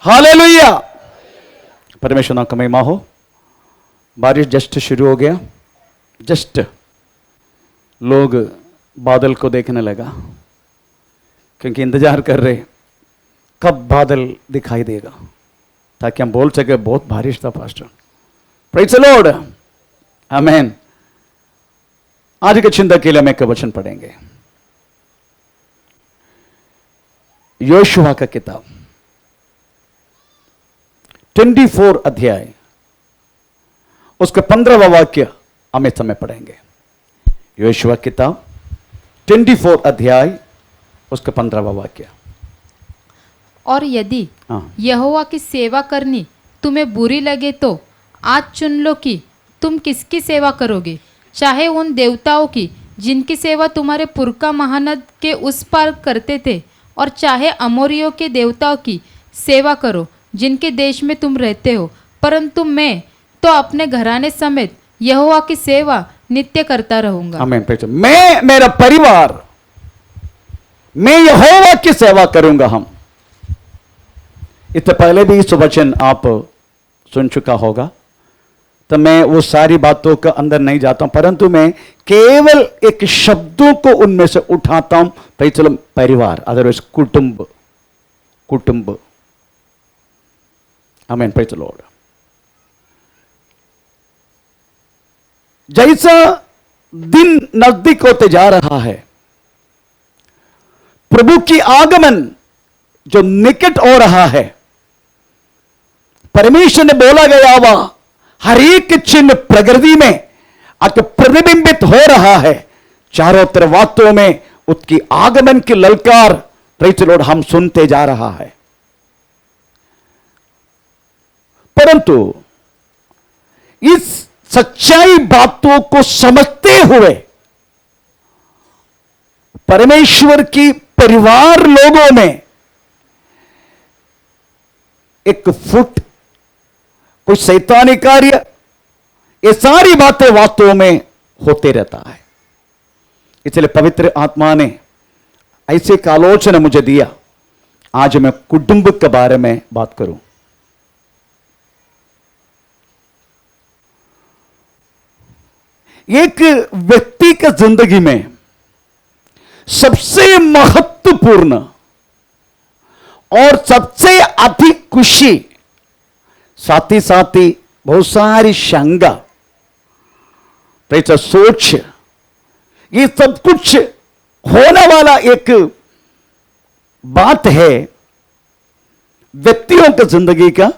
Hallelujah. परमेश्वर नाम का महिमा हो। बारिश जस्ट शुरू हो गया, जस्ट लोग बादल को देखने लगा, क्योंकि इंतजार कर रहे कब बादल दिखाई देगा ताकि हम बोल सके बहुत बारिश था पास्टर। प्रेज़ द लॉर्ड, आमीन। आज के चिंता के लिए हम एक वचन पढ़ेंगे, योशुआ का किताब 24 अध्याय, उसका 15वां वाक्य हम इस समय पढ़ेंगे। योशुआ किताब 24 अध्याय, उसका 15वां वाक्य। और यदि यहोवा की सेवा करनी तुम्हें बुरी लगे तो आज चुन लो कि तुम किसकी सेवा करोगे, चाहे उन देवताओं की जिनकी सेवा तुम्हारे पुरखा महानद के उस पार करते थे, और चाहे अमोरियों के देवताओं की सेवा करो जिनके देश में तुम रहते हो, परंतु मैं तो अपने घराने समेत यहोवा की सेवा नित्य करता रहूंगा। आमीन। मैं, मेरा परिवार, मैं यहोवा की सेवा करूंगा। हम इससे पहले भी इस वचन आप सुन चुका होगा, तो मैं वो सारी बातों के अंदर नहीं जाता हूं, परंतु मैं केवल एक शब्दों को उनमें से उठाता हूं। चलो, परिवार, अदरवाइज कुटुंब, कुटुंब। आमीन। Praise the Lord. जैसा दिन नजदीक होते जा रहा है, प्रभु की आगमन जो निकट हो रहा है, परमेश्वर ने बोला गया वह हर एक चिन्ह प्रकृति में आके प्रतिबिंबित हो रहा है। चारों तरफ वास्तव में उसकी आगमन की ललकार, प्रेज़ द लॉर्ड, हम सुनते जा रहा है। परंतु इस सच्चाई बातों को समझते हुए परमेश्वर की परिवार लोगों में एक फुट कोई शैतानी कार्य, ये सारी बातें वास्तव में होते रहता है। इसलिए पवित्र आत्मा ने ऐसे एक आलोचना मुझे दिया, आज मैं कुटुंब के बारे में बात करूं। एक व्यक्ति की जिंदगी में सबसे महत्वपूर्ण और सबसे अधिक खुशी, साथ ही बहुत सारी शंका, सोच, ये सब कुछ होने वाला एक बात है व्यक्तियों की जिंदगी का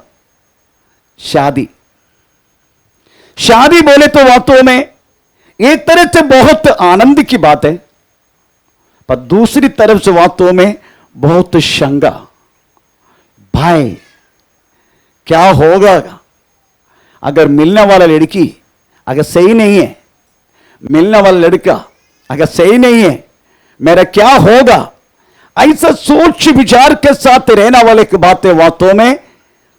शादी। शादी बोले तो वास्तव में एक तरह से बहुत आनंद की बात है, पर दूसरी तरफ से वास्तव में बहुत शंका। भाई, क्या होगा अगर मिलने वाला लड़की अगर सही नहीं है, मिलने वाला लड़का अगर सही नहीं है, मेरा क्या होगा? ऐसा सोच विचार के साथ रहने वाले की बातें वास्तव में,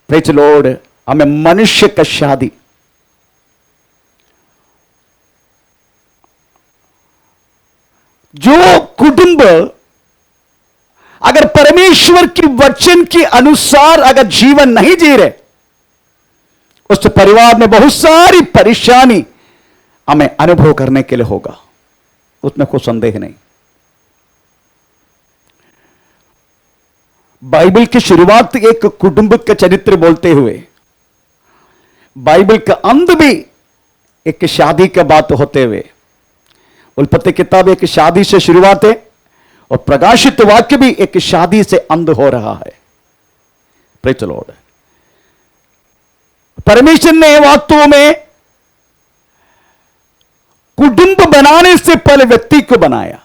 प्रेज़ द लॉर्ड, हमें मनुष्य का शादी, जो कुटुंब अगर परमेश्वर की वचन के अनुसार अगर जीवन नहीं जी रहे, उस परिवार में बहुत सारी परेशानी हमें अनुभव करने के लिए होगा, उसमें कोई संदेह नहीं। बाइबल की शुरुआत एक कुटुंब का चरित्र बोलते हुए, बाइबल का अंत भी एक शादी का बात होते हुए, उत्पत्ति किताब एक शादी से शुरुआत है और प्रकाशित वाक्य भी एक शादी से अंत हो रहा है। Praise the Lord. परमेश्वर ने वास्तव में कुटुंब बनाने से पहले व्यक्ति को बनाया।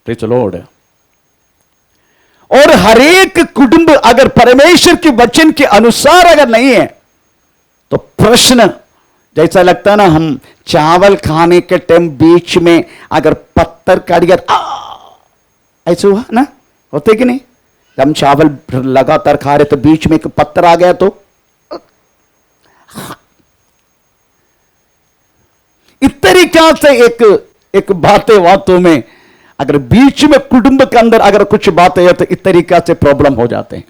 Praise the Lord. और हर एक कुटुंब अगर परमेश्वर के वचन के अनुसार अगर नहीं है, तो प्रश्न जैसा लगता है ना, हम चावल खाने के टाइम बीच में अगर पत्थर काट गया, ऐसा हुआ ना, होते कि नहीं? हम चावल लगातार खा रहे तो बीच में एक पत्थर आ गया तो इस तरीका से एक बातें वास्तव में अगर बीच में कुटुंब के अंदर अगर कुछ बातें है तो इस तरीका से प्रॉब्लम हो जाते हैं।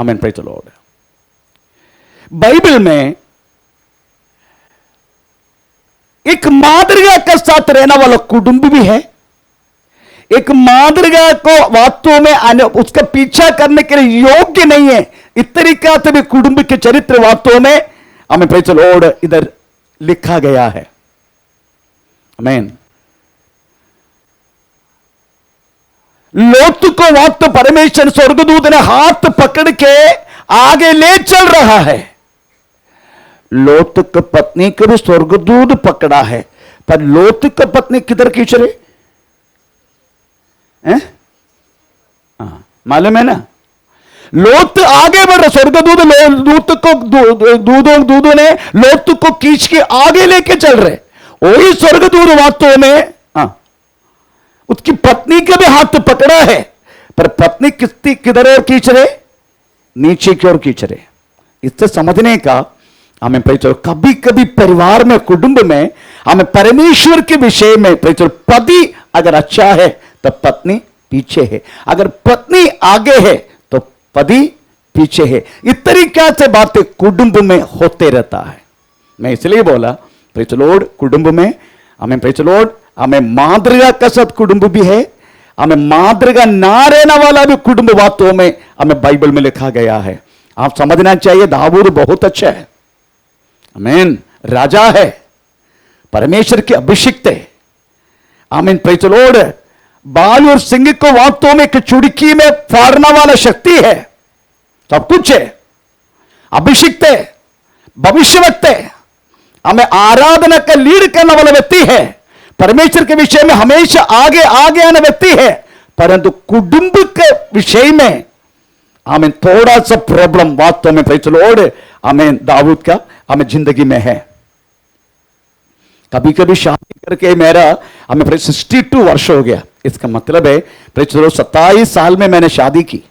आमीन, प्रेज द लॉर्ड। बाइबल में एक मादरिया के साथ रहने वाला कुटुंब भी है, एक मादरिया को वास्तव में उसका पीछा करने के लिए योग्य नहीं है, इस तरीका से भी कुटुंब के चरित्र वास्तव में हमें प्रेज द लॉर्ड इधर लिखा गया है। आमीन। लोत को वास्तव परमेश्वर स्वर्गदूत ने हाथ पकड़ के आगे ले चल रहा है। लोत की पत्नी को भी स्वर्गदूत पकड़ा है, पर लोत की पत्नी किधर खींच रहे? मालूम है ना? लोत आगे बढ़ रहा, स्वर्गदूत लोत को दूधों ने लोत को खींच के आगे लेके चल रहे। वही स्वर्गदूत वास्तव में उसकी पत्नी का भी हाथ पकड़ा है, पर पत्नी किधर और खींच रहे? नीचे की ओर खींच रहे। इससे समझने का हमें कभी कभी परिवार में, कुटुंब में हमें परमेश्वर के विषय में पति अगर अच्छा है तो पत्नी पीछे है, अगर पत्नी आगे है तो पति पीछे है। इस तरीके से बातें कुटुंब में होते रहता है। मैं इसलिए बोला प्रेज द लॉर्ड, कुटुंब में हमें प्रेज द लॉर्ड हमें मादरिया का साथ कुटुंब भी है, हमें मादरिया ना रहने वाला भी कुटुंब वास्तव में हमें बाइबल में लिखा गया है। आप समझना चाहिए दाऊद बहुत अच्छा है, आमीन, राजा है, परमेश्वर के अभिषिक्त है, आमीन, प्रेज द लॉर्ड। बाल और सिंह को वास्तव में एक चुड़की में फाड़ने वाला शक्ति है, सब कुछ है, अभिषिक्त है, भविष्यवक्ता है, हमें आराधना का लीड करने वाला व्यक्ति है, परमेश्वर के विषय में हमेशा आगे आगे आने व्यक्ति है, परंतु कुटुंब के विषय में हमें थोड़ा सा प्रॉब्लम वास्तव में प्रेज द लॉर्ड हमें दाऊद का हमें जिंदगी में है। कभी कभी शादी करके मेरा हमें 62 वर्ष हो गया, इसका मतलब है प्रेज द लॉर्ड 27 साल में मैंने शादी की,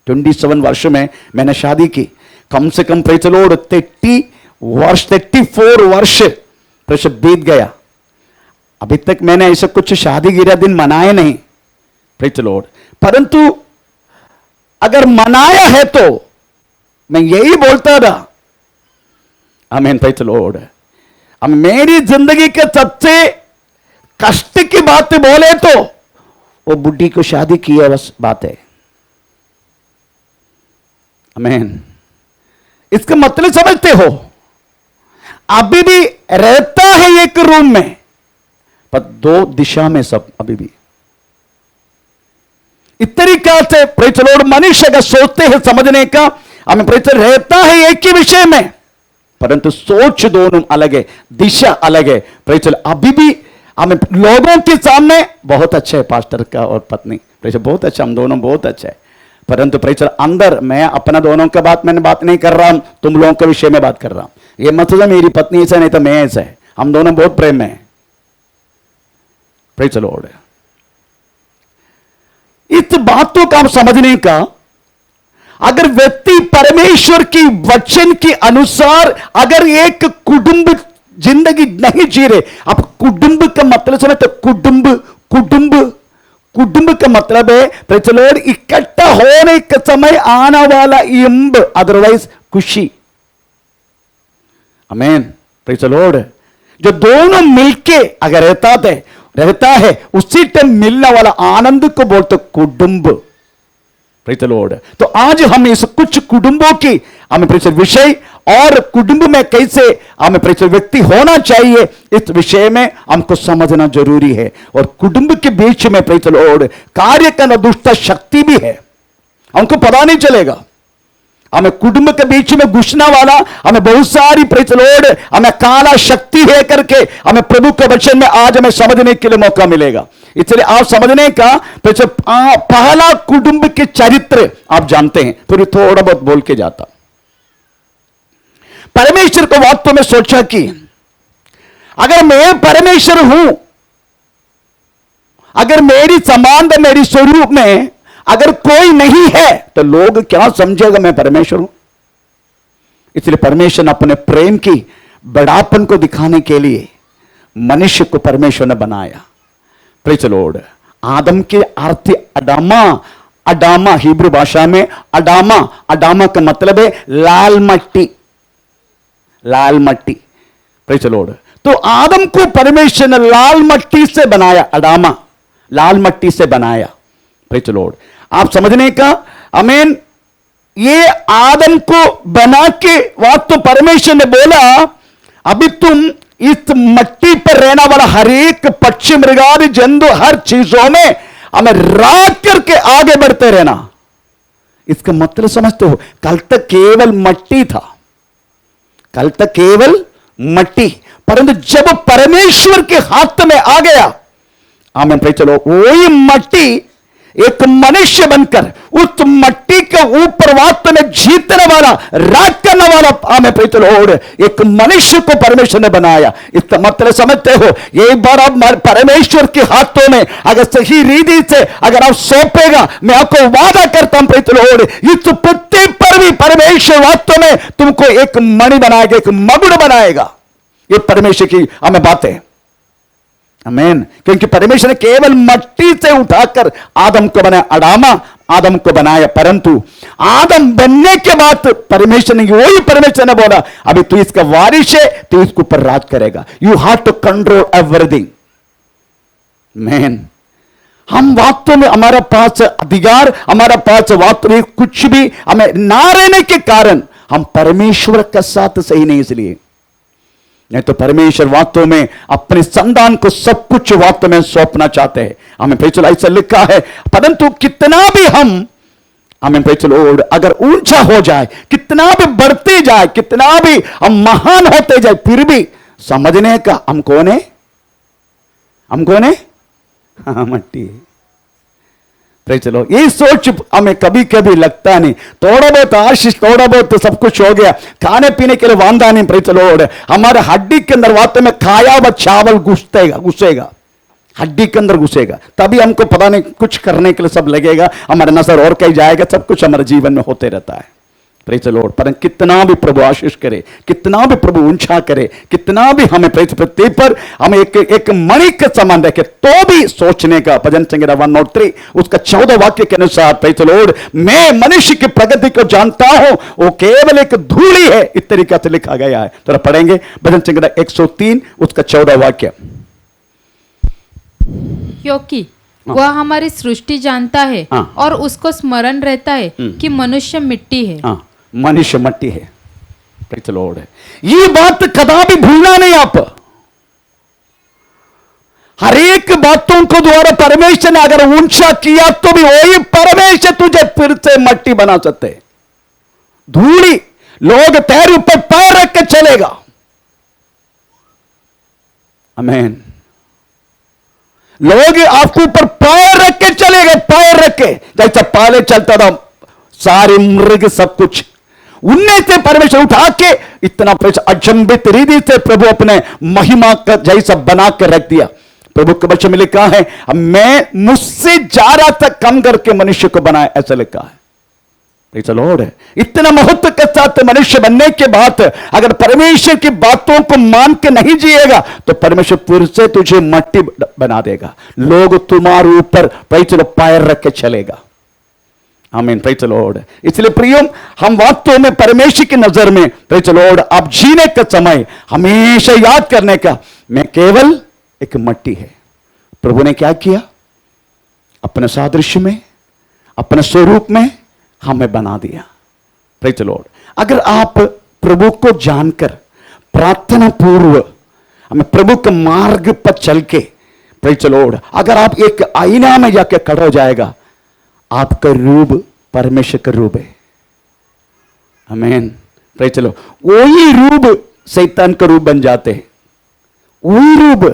27 वर्ष में मैंने शादी की, कम से कम प्रेज द लॉर्ड 34 वर्ष बीत गया। अभी तक मैंने ऐसा कुछ शादी गिरा दिन मनाए नहीं, प्रेज द लॉर्ड, परंतु अगर मनाया है तो मैं यही बोलता रहा, आमीन, प्रेज द लॉर्ड। अब मेरी जिंदगी के सबसे कष्ट की बात बोले तो वो बुढ़ी को शादी की है, बस बात है, आमीन। इसका मतलब समझते हो? अभी भी रहता है एक रूम में, पर 2 दिशा में सब अभी भी। इस तरीका से प्रेज द लॉर्ड मनुष्य का सोचते हैं, समझने का हमें प्रेज रहता है एक ही विषय में, परंतु सोच दोनों अलग है, दिशा अलग है। प्रेज अभी भी हमें लोगों के सामने बहुत अच्छा है, पास्टर का और पत्नी प्रेज बहुत अच्छा, हम दोनों बहुत अच्छा है, परंतु प्रेज अंदर मैं अपना दोनों का मैंने बात नहीं कर रहा हूं, तुम लोगों के विषय में बात कर रहा हूं। ये मतलब मेरी पत्नी ऐसा नहीं तो मैं ऐसा है, हम दोनों बहुत प्रेम में है, प्रेज द लॉर्ड। इस बातों का आप समझने का, अगर व्यक्ति परमेश्वर की वचन के अनुसार अगर एक कुटुंब जिंदगी नहीं जी रहे, अब कुटुंब का मतलब समझते, कुटुंब का मतलब है प्रेज द लॉर्ड इकट्ठा होने का समय आने वाला इंब, अदरवाइज खुशी, आमीन, प्रेज द लॉर्ड। जो दोनों मिलके अगर रहता है उसी टाइम मिलने वाला आनंद को बोलते कुटुंब, प्रेज द लॉर्ड। तो आज हम इस कुछ कुटुंबों की हमें प्रेज विषय और कुटुंब में कैसे हमें प्रेज व्यक्ति होना चाहिए, इस विषय में हमको समझना जरूरी है। और कुटुंब के बीच में प्रेज द लॉर्ड कार्य करना दुष्ट शक्ति भी है, हमको पता नहीं चलेगा। हमें कुटुंब के बीच में घुसने वाला हमें बहुत सारी प्रेज द लॉर्ड हमें काला शक्ति है करके हमें प्रभु के वचन में आज हमें समझने के लिए मौका मिलेगा। इसलिए आप समझने का पहला कुटुंब के चरित्र आप जानते हैं, फिर थोड़ा बहुत बोल के जाता। परमेश्वर को वास्तव में सोचा कि अगर मैं परमेश्वर हूं, अगर मेरी समानता मेरी स्वरूप में अगर कोई नहीं है तो लोग क्या समझेगा मैं परमेश्वर हूं। इसलिए परमेश्वर ने अपने प्रेम की बड़ापन को दिखाने के लिए मनुष्य को परमेश्वर ने बनाया, प्रेज द लॉर्ड। आदम के अर्थ अडामा अडामा, हिब्रू भाषा में अडामा, अडामा का मतलब है लाल मट्टी, लाल मट्टी। Praise the Lord. तो आदम को परमेश्वर ने लाल मट्टी से बनाया, अडामा लाल मट्टी से बनाया। Praise the Lord. आप समझने का, आमीन। ये आदम को बना के बात तो परमेश्वर ने बोला, अभी तुम इस मट्टी पर रहने वाला हर एक पक्षी, मृगादि, जंतु, हर चीजों में हमें रात करके आगे बढ़ते रहना। इसका मतलब समझते हो? कल तक केवल मट्टी था, कल तक केवल मट्टी, परंतु जब परमेश्वर के हाथ में आ गया, आमीन, प्रेज़ द लॉर्ड, वही मट्टी एक मनुष्य बनकर उस मट्टी के ऊपर वास्तव में जीतने वाला, राज करने वाला, आमीन, प्रेज़ द लॉर्ड, एक मनुष्य को परमेश्वर ने बनाया। इसका मतलब समझते हो? एक बार आप परमेश्वर के हाथों में अगर सही रीति से अगर आप सौंपेगा, मैं आपको वादा करता हूं, प्रेज़ द लॉर्ड, इस पृथ्वी पर भी परमेश्वर वास्तव में तुमको एक मणि बनाएगा, एक मगुड़ बनाएगा। ये परमेश्वर की हमें बातें, आमीन। क्योंकि परमेश्वर ने केवल मट्टी से उठाकर आदम को बनाया, अडामा आदम को बनाया, परंतु आदम बनने के बाद परमेश्वर ने, वही परमेश्वर ने बोला, अभी तू इसका वारिश है, तू इसके ऊपर राज करेगा। You have to control everything. Man, हम वास्तव में हमारा पास अधिकार, हमारा पास वास्तव में कुछ भी हमें ना रहने के कारण हम परमेश्वर का साथ सही नहीं, इसलिए नहीं तो परमेश्वर वास्तव में अपने संतान को सब कुछ वास्तव में सौंपना चाहते हैं। हमें प्रेज़ द लॉर्ड ऐसा लिखा है, परंतु कितना भी हम, हमें प्रेज़ द लॉर्ड, अगर ऊंचा हो जाए, कितना भी बढ़ते जाए, कितना भी हम महान होते जाए, फिर भी समझने का हम कौन है? हम कौन है? हाँ, मट्टी। Praise the Lord. ये सोच हमें कभी कभी लगता नहीं, थोड़ा बहुत आशीष, थोड़ा बहुत तो सब कुछ हो गया, खाने पीने के लिए वांदा नहीं। Praise the Lord. हमारे हड्डी के अंदर वास्तव में खाया हुआ चावल घुसेगा, हड्डी के अंदर घुसेगा, तभी हमको पता नहीं कुछ करने के लिए सब लगेगा, हमारा नजर और कहीं जाएगा, सब कुछ हमारे जीवन में होते रहता है। Praise the Lord. पर कितना भी प्रभु आशीष करे, कितना भी प्रभु ऊंचा करे, कितना भी हमें पृथ्वी पर हमें एक मणि के समान रखे, तो भी सोचने का, भजन संहिता 103 उसका 14 वाक्य के अनुसार, प्रेज़ द लॉर्ड, मैं मनुष्य की प्रगति को जानता हूं, वो केवल एक धूली है, इस तरीके से लिखा गया है। तो पढ़ेंगे भजन संहिता 103 उसका 14 वाक्य। क्योंकि वह हमारी सृष्टि जानता है और उसको स्मरण रहता है कि मनुष्य मिट्टी है। मनुष्य मट्टी है। Praise the Lord. ये बात कदापि भूलना नहीं आप। हर एक बातों को द्वारा परमेश्वर ने अगर ऊंचा किया तो भी वही परमेश्वर तुझे फिर से मट्टी बना सकते। धूली, लोग तेरे ऊपर पैर रख के चलेगा। आमीन। लोग आपके ऊपर पैर रख के चलेगा, पैर रख के, जैसा पहले चलता था सारे मृग सब कुछ, उनमें से परमेश्वर उठा के इतना अचंभित रीति से प्रभु अपने महिमा का जैसा बना के रख दिया। प्रभु के वचन में लिखा है, मैं मुझसे ज्यादा तक कम करके मनुष्य को बनाया, ऐसा लिखा है। Praise the Lord. इतना महत्व के साथ मनुष्य बनने के बाद अगर परमेश्वर की बातों को मान के नहीं जिएगा तो परमेश्वर फिर से तुझे मट्टी बना देगा। लोग तुम्हारे ऊपर पैर रख के चलेगा। आमीन। Praise the Lord. इसलिए प्रियो, हम वास्तव में परमेश्वर की नजर में, प्रेज़ द लॉर्ड, अब जीने का समय हमेशा याद करने का, मैं केवल एक मट्टी है। प्रभु ने क्या किया? अपने सादृश्य में, अपने स्वरूप में हमें बना दिया। Praise the Lord. अगर आप प्रभु को जानकर प्रार्थना पूर्व हमें प्रभु के मार्ग पर चल के, प्रेज़ द लॉर्ड, अगर आप एक आईना में जाके खड़ा हो जाएगा, आपका रूप परमेश्वर का रूप है। आमीन। Praise the Lord. वही रूप शैतान का रूप बन जाते हैं। वही रूप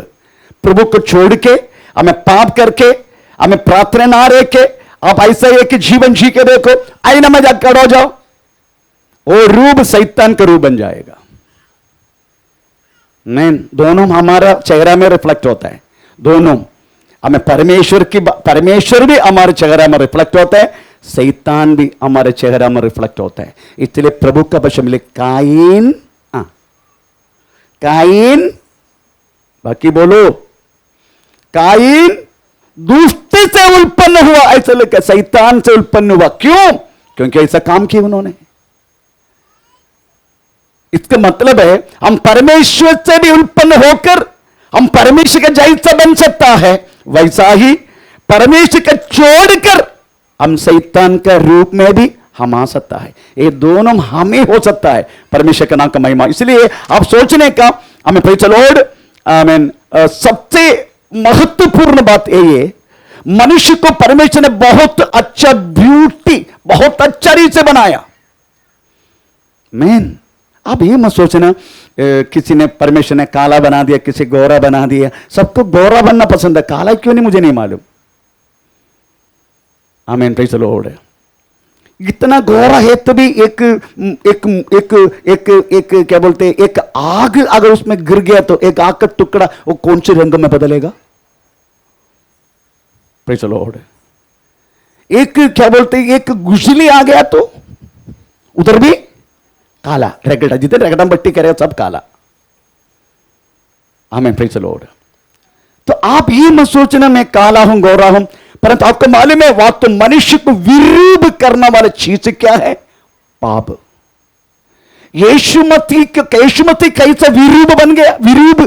प्रभु को छोड़ के, हमें पाप करके, हमें प्रार्थना ना रह के, आप ऐसा ही एक जीवन जी के देखो, आईना में जाकर खड़ा हो जाओ, वो रूप शैतान का रूप बन जाएगा। नहीं, दोनों हमारा चेहरा में रिफ्लेक्ट होता है। दोनों हमें परमेश्वर भी हमारे चेहरा में रिफ्लेक्ट होता है, शैतान भी हमारे चेहरा में रिफ्लेक्ट होता है। इसलिए प्रभु का वचन में कायीन, कायीन, बाकी बोलो, कायीन दुष्ट किसी से उत्पन्न हुआ, ऐसा लिखा शैतान से उत्पन्न हुआ। क्यों? क्योंकि ऐसा काम किया उन्होंने। इसका मतलब है हम परमेश्वर से भी उत्पन्न होकर हम परमेश्वर का जैसा बन सकता है, वैसा ही परमेश्वर का छोड़कर हम शैतान का रूप में भी हम आ सकता है। ये दोनों हमें हो सकता है। परमेश्वर का नाम का महिमा। इसलिए आप सोचने का हमें प्रेज़ द लॉर्ड, आमीन, सबसे महत्वपूर्ण बात ये, मनुष्य को परमेश्वर ने बहुत अच्छा ब्यूटी, बहुत अच्छा रीत से बनाया। मैन, आप ये मत सोचना किसी ने, परमेश्वर ने काला बना दिया, किसी गोरा बना दिया। सबको गोरा बनना पसंद है, काला क्यों नहीं मुझे नहीं मालूम। आमीन, प्रेज़ द लॉर्ड। इतना गोरा है तो भी एक एक एक एक एक क्या बोलते हैं, एक आग अगर उसमें गिर गया तो एक आग का टुकड़ा वो कौन से रंग में बदलेगा? Praise the Lord. एक क्या बोलते हैं, एक गुजली आ गया तो उधर भी काला रगड़ा, जितने रगड़ा बट्टी करेगा सब काला। आमीन, प्रेज़ द लॉर्ड। तो आप ये मत सोचना मैं काला हूं, गोरा हूं, परंतु आपको मालूम है वह तो मनुष्य को विरूप करने वाला चीज क्या है? पाप। यीशु मसीह कैसा विरूप बन गया? विरूप,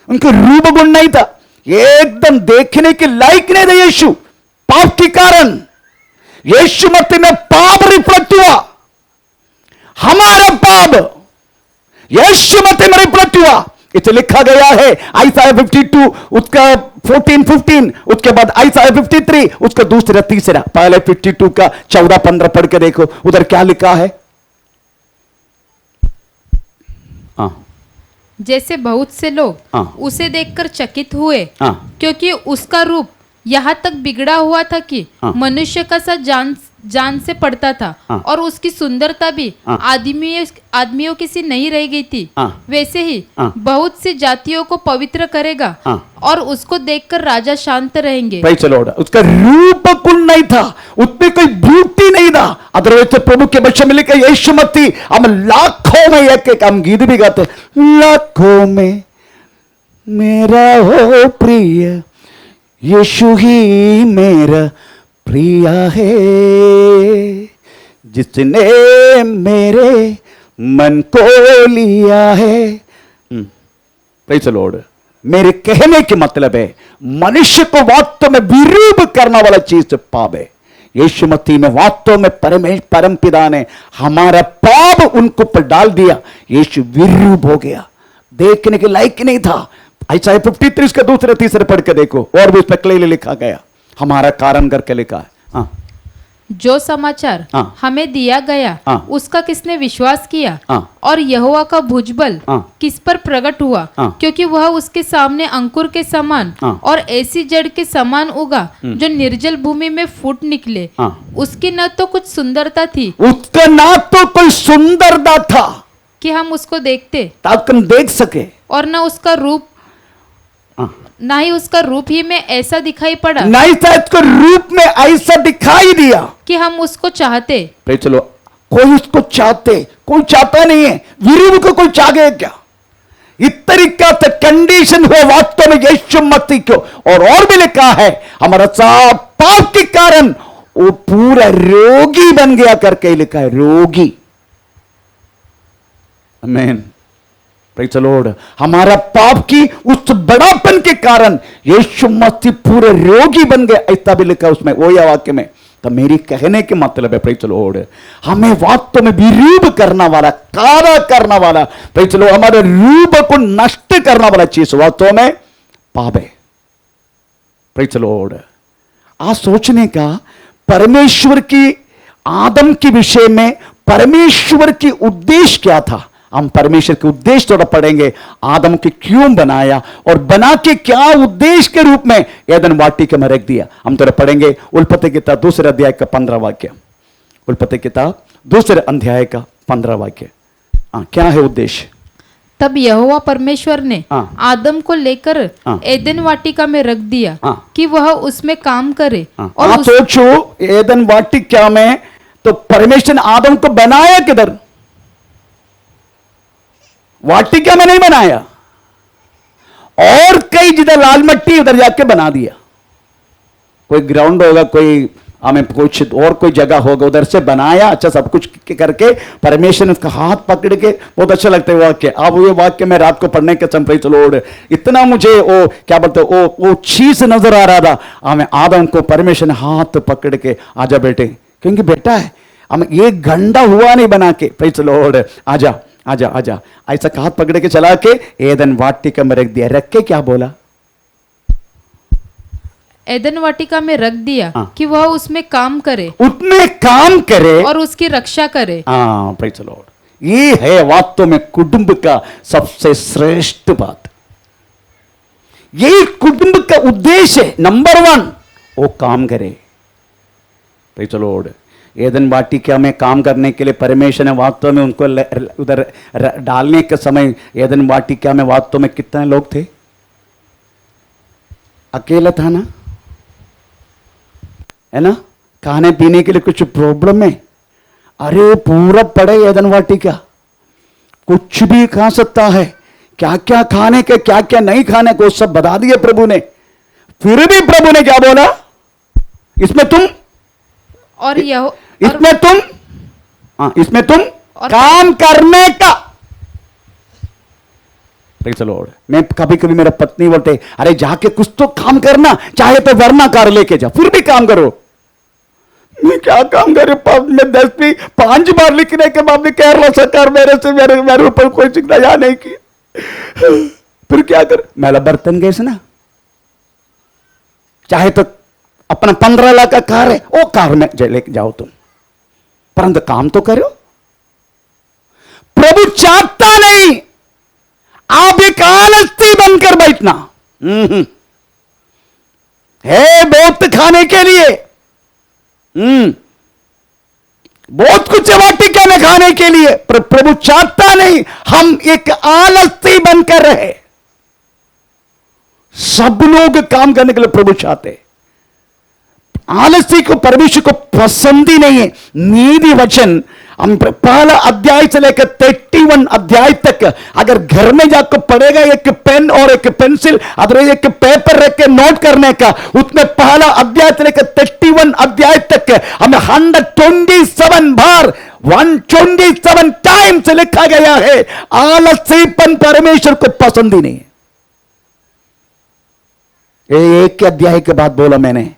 उनका रूप गुण नहीं था, एकदम देखने के लायक नहीं था यीशु। पाप के कारण यीशु मसीह में पाप रिफ्लेक्ट हुआ, हमारा पाप यीशु मसीह में रिफ्लेक्ट हुआ। इसे लिखा गया है आयसाया 52 उसका 14-15, उसके बाद आयसाया 53 उसका दूसरा तीसरा। पहले 52 का 14-15 पढ़ के देखो, उधर क्या लिखा है। हाँ, जैसे बहुत से लोग हाँ, उसे देखकर चकित हुए, हाँ, क्योंकि उसका रूप यहाँ तक बिगड़ा हुआ था कि हाँ, मनुष्य का सा जान से पड़ता था, हाँ, और उसकी सुंदरता भी हाँ, आदमियों की सी नहीं रह गई थी। हाँ, वैसे ही हाँ, बहुत सी जातियों को पवित्र करेगा, हाँ, और उसको देखकर राजा शांत रहेंगे। भाई चलो, उसका रूप गुण नहीं था, उसमें कोई ब्यूटी नहीं था। अदरवाइज तो प्रभु के बच्चे में लिखा यीशु मसीह हम लाखों में एक हम गीत भी गाते, लाखों में मेरा हो प्रिय यीशु ही मेरा प्रिया है, जिसने मेरे मन को लिया है। Praise the Lord. मेरे कहने के मतलब है मनुष्य को वास्तव में विरूप करने वाला चीज पाप है। यीशु मसीह में वास्तव में परम पिता ने हमारा पाप उनको पर डाल दिया। यीशु विरूप हो गया, देखने के लायक नहीं था। ऐसा 53 का दूसरे तीसरे पढ़ के देखो, और भी उस पर क्लियरली लिखा गया, हमारा कारण करके लिखा है। हाँ, जो समाचार हाँ, हमें दिया गया, हाँ, उसका किसने विश्वास किया, हाँ, और यहोवा का भुजबल हाँ, किस पर प्रकट हुआ, हाँ, क्योंकि वह उसके सामने अंकुर के समान, हाँ, और ऐसी जड़ के समान उगा जो निर्जल भूमि में फूट निकले। हाँ, उसकी न तो कुछ सुंदरता थी उसका ना तो कोई सुंदरता था कि हम उसको देखते, ताकि हम देख सके, और न उसका रूप, हाँ, ना ही उसका रूप ही में ऐसा दिखाई पड़ा नहीं था इसको रूप में ऐसा दिखाई दिया कि हम उसको चाहते। भाई चलो, कोई उसको चाहते, कोई चाहता नहीं है। विरूप को कोई चाहे क्या? इस तरीका से कंडीशन हुआ वास्तव में यीशु मसीह को। और भी लिखा है हमारा सब पाप के कारण वो पूरा रोगी बन गया करके लिखा है, रोगी। आमीन, प्रेज़ द लॉर्ड। हमारा पाप की उस बड़ापन के कारण यीशु मसीह पूरे रोगी बन गए, ऐसा भी लिखा उसमें वो या वाक्य में। तो मेरी कहने के मतलब है प्रेज़ द लॉर्ड, हमें वास्तव में विरूप करना वाला, काला करना वाला, प्रेज़ द लॉर्ड, हमारे रूप को नष्ट करना वाला चीज वास्तव में पाप है। Praise the Lord. आज सोचने का परमेश्वर की आदम के विषय में परमेश्वर की उद्देश्य क्या था। हम परमेश्वर के उद्देश्य थोड़ा पढ़ेंगे, आदम के क्यों बनाया और बना के क्या उद्देश्य के रूप में एदन वाटिका में रख दिया, हम थोड़ा पढ़ेंगे। उत्पत्ति किताब दूसरे अध्याय का 15 वाक्य, उत्पत्ति किताब दूसरे अध्याय का 15 वाक्य। क्या है उद्देश्य? तब यहोवा परमेश्वर ने हाँ, आदम को लेकर हाँ, एदन वाटिका में रख दिया, हाँ, कि वह उसमें काम करे। हाँ, और आप सोचो एदन वाटिका में तो परमेश्वर ने आदम को बनाया किधर? वाटिका में नहीं बनाया, और कई जिधर लाल मट्टी उधर जाके बना दिया। कोई ग्राउंड होगा, कोई हमें कुछ और कोई जगह होगा, उधर से बनाया अच्छा सब कुछ करके परमेश्वर ने उसका हाथ पकड़ के, बहुत अच्छा लगता है वाक्य। अब ये वाक्य मैं रात को पढ़ने के समय चलो इतना मुझे वो क्या बोलते वो चीज नजर आ रहा था। हमें आदम को परमेश्वर ने हाथ पकड़ के आजा बेटे, क्योंकि बेटा है हम ये गंदा हुआ नहीं बना के, प्रेज़ द लॉर्ड, आजा आजा आजा ऐसा हाथ पकड़ के चला के एदन वाटिका में रख दिया। रख के क्या बोला? एदन वाटिका में रख दिया हाँ। कि वह उसमें काम करे उसमें काम करे और उसकी रक्षा करे। हाँ प्रेज़ द लॉर्ड, ये है वास्तव में कुटुंब का सबसे श्रेष्ठ बात। यही कुटुंब का उद्देश्य है, नंबर 1 वो काम करे। प्रेज़ द लॉर्ड, एदन वाटिका में काम करने के लिए परमेश्वर ने वास्तव में उनको उधर डालने के समय एदन वाटिका में वास्तव में कितने लोग थे? अकेला था ना, है ना? खाने पीने के लिए कुछ प्रॉब्लम है? अरे पूरा पड़े एदन वाटिका, कुछ भी खा सकता है, क्या क्या खाने के क्या क्या नहीं खाने को सब बता दिए प्रभु ने। फिर भी प्रभु ने क्या बोला? इसमें तुम और यह इसमें तुम हाँ इसमें तुम काम करने का। प्रेज़ द लॉर्ड, मैं कभी कभी मेरा पत्नी बोलते अरे जाके कुछ तो काम करना, चाहे तो वरना कार लेके जा, फिर भी काम करो। मैं क्या काम करे? मैं 10वीं 5 बार लिखने के बाद भी केरला सरकार मेरे ऊपर कोई दया नहीं की, फिर क्या कर? मेरा बर्तन गैस ना, चाहे तो अपना 15 लाख का कार है, वो कार में लेके जाओ तुम, परंतु काम तो करो। प्रभु चाहता नहीं आप एक आलसी बनकर बैठना। है बहुत खाने के लिए, बहुत कुछ वाटिका में खाने के लिए, पर प्रभु चाहता नहीं हम एक आलसी बनकर रहे। सब लोग काम करने के लिए प्रभु चाहते, आलसी को परमेश्वर को पसंद ही नहीं है। नीति वचन हम पहला अध्याय से लेकर 31 अध्याय तक अगर घर में जाकर पढ़ेगा, एक पेन और एक पेंसिल अगर एक पेपर रख के नोट करने का, उसमें पहला अध्याय से लेकर 31 अध्याय तक हमें 127 बार 127 टाइम्स लिखा गया है आलसीपन परमेश्वर को पसंद ही नहीं है। एक अध्याय के बाद बोला मैंने,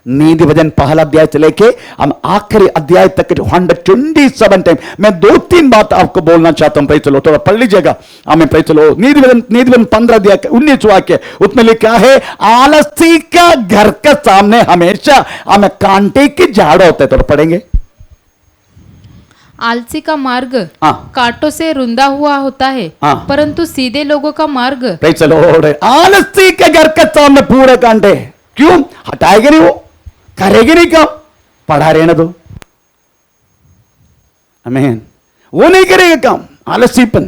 नीति वचन पहला अध्याय से लेके हम आखिरी अध्याय तक 127 टाइम। मैं 2-3 बात आपको बोलना चाहता हूं, प्रेज़ द लॉर्ड, थोड़ा पढ़ लीजिएगा। हमें प्रेज़ द लॉर्ड, नीति वचन 15 अध्याय 19 वाक्य, उसमें लिखा है आलसी का घर के सामने हमेशा हमें कांटे की झाड़ होते। तो पढ़ेंगे, आलसी का मार्ग हाँ। कांटों से रुंधा हुआ होता है, हाँ। परंतु सीधे लोगों का मार्ग। प्रेज़ द लॉर्ड, आलसी के घर के सामने पूरे कांटे, क्यों? हटाएंगे नहीं, वो करेगी नहीं काम, पढ़ा रहने दो, आमीन। वो नहीं करेगा काम, आलसीपन।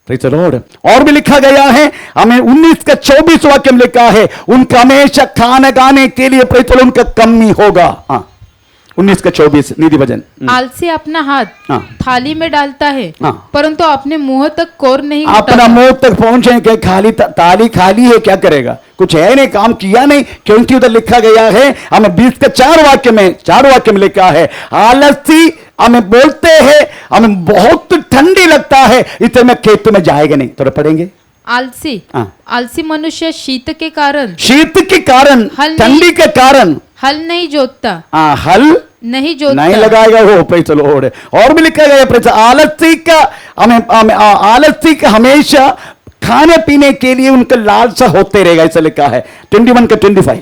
प्रेज़ द लॉर्ड, और भी लिखा गया है हमें 19 का 24 वाक्य में लिखा है उनका हमेशा खाने गाने के लिए प्रेज़ द लॉर्ड उनका कमी होगा। हाँ 19 का 24 नीति वचन। आलसी अपना हाथ हाँ। थाली में डालता है, हाँ। परंतु अपने मुंह तक कोर नहीं अपना उठाता। मुंह तक पहुंचे के खाली ताली खाली है, क्या करेगा? कुछ है नहीं, काम किया नहीं, क्योंकि उधर लिखा गया है हमें 20 का 4 वाक्य में लिखा है आलसी हमें बोलते हैं हमें बहुत ठंडी लगता है इसलिए मैं खेत में जाएगा नहीं। थोड़ा पढ़ेंगे, आलसी हाँ। आलसी मनुष्य शीत के कारण हल ठंडी के कारण हल नहीं जोतता, हल नहीं जोतता, नहीं लगाएगा वो। प्रेज़ द लॉर्ड, और भी लिखा गया प्रेज़ आलसी का हमेशा खाने पीने के लिए उनका लालसा होते रहेगा, ऐसा लिखा है 21 का 25।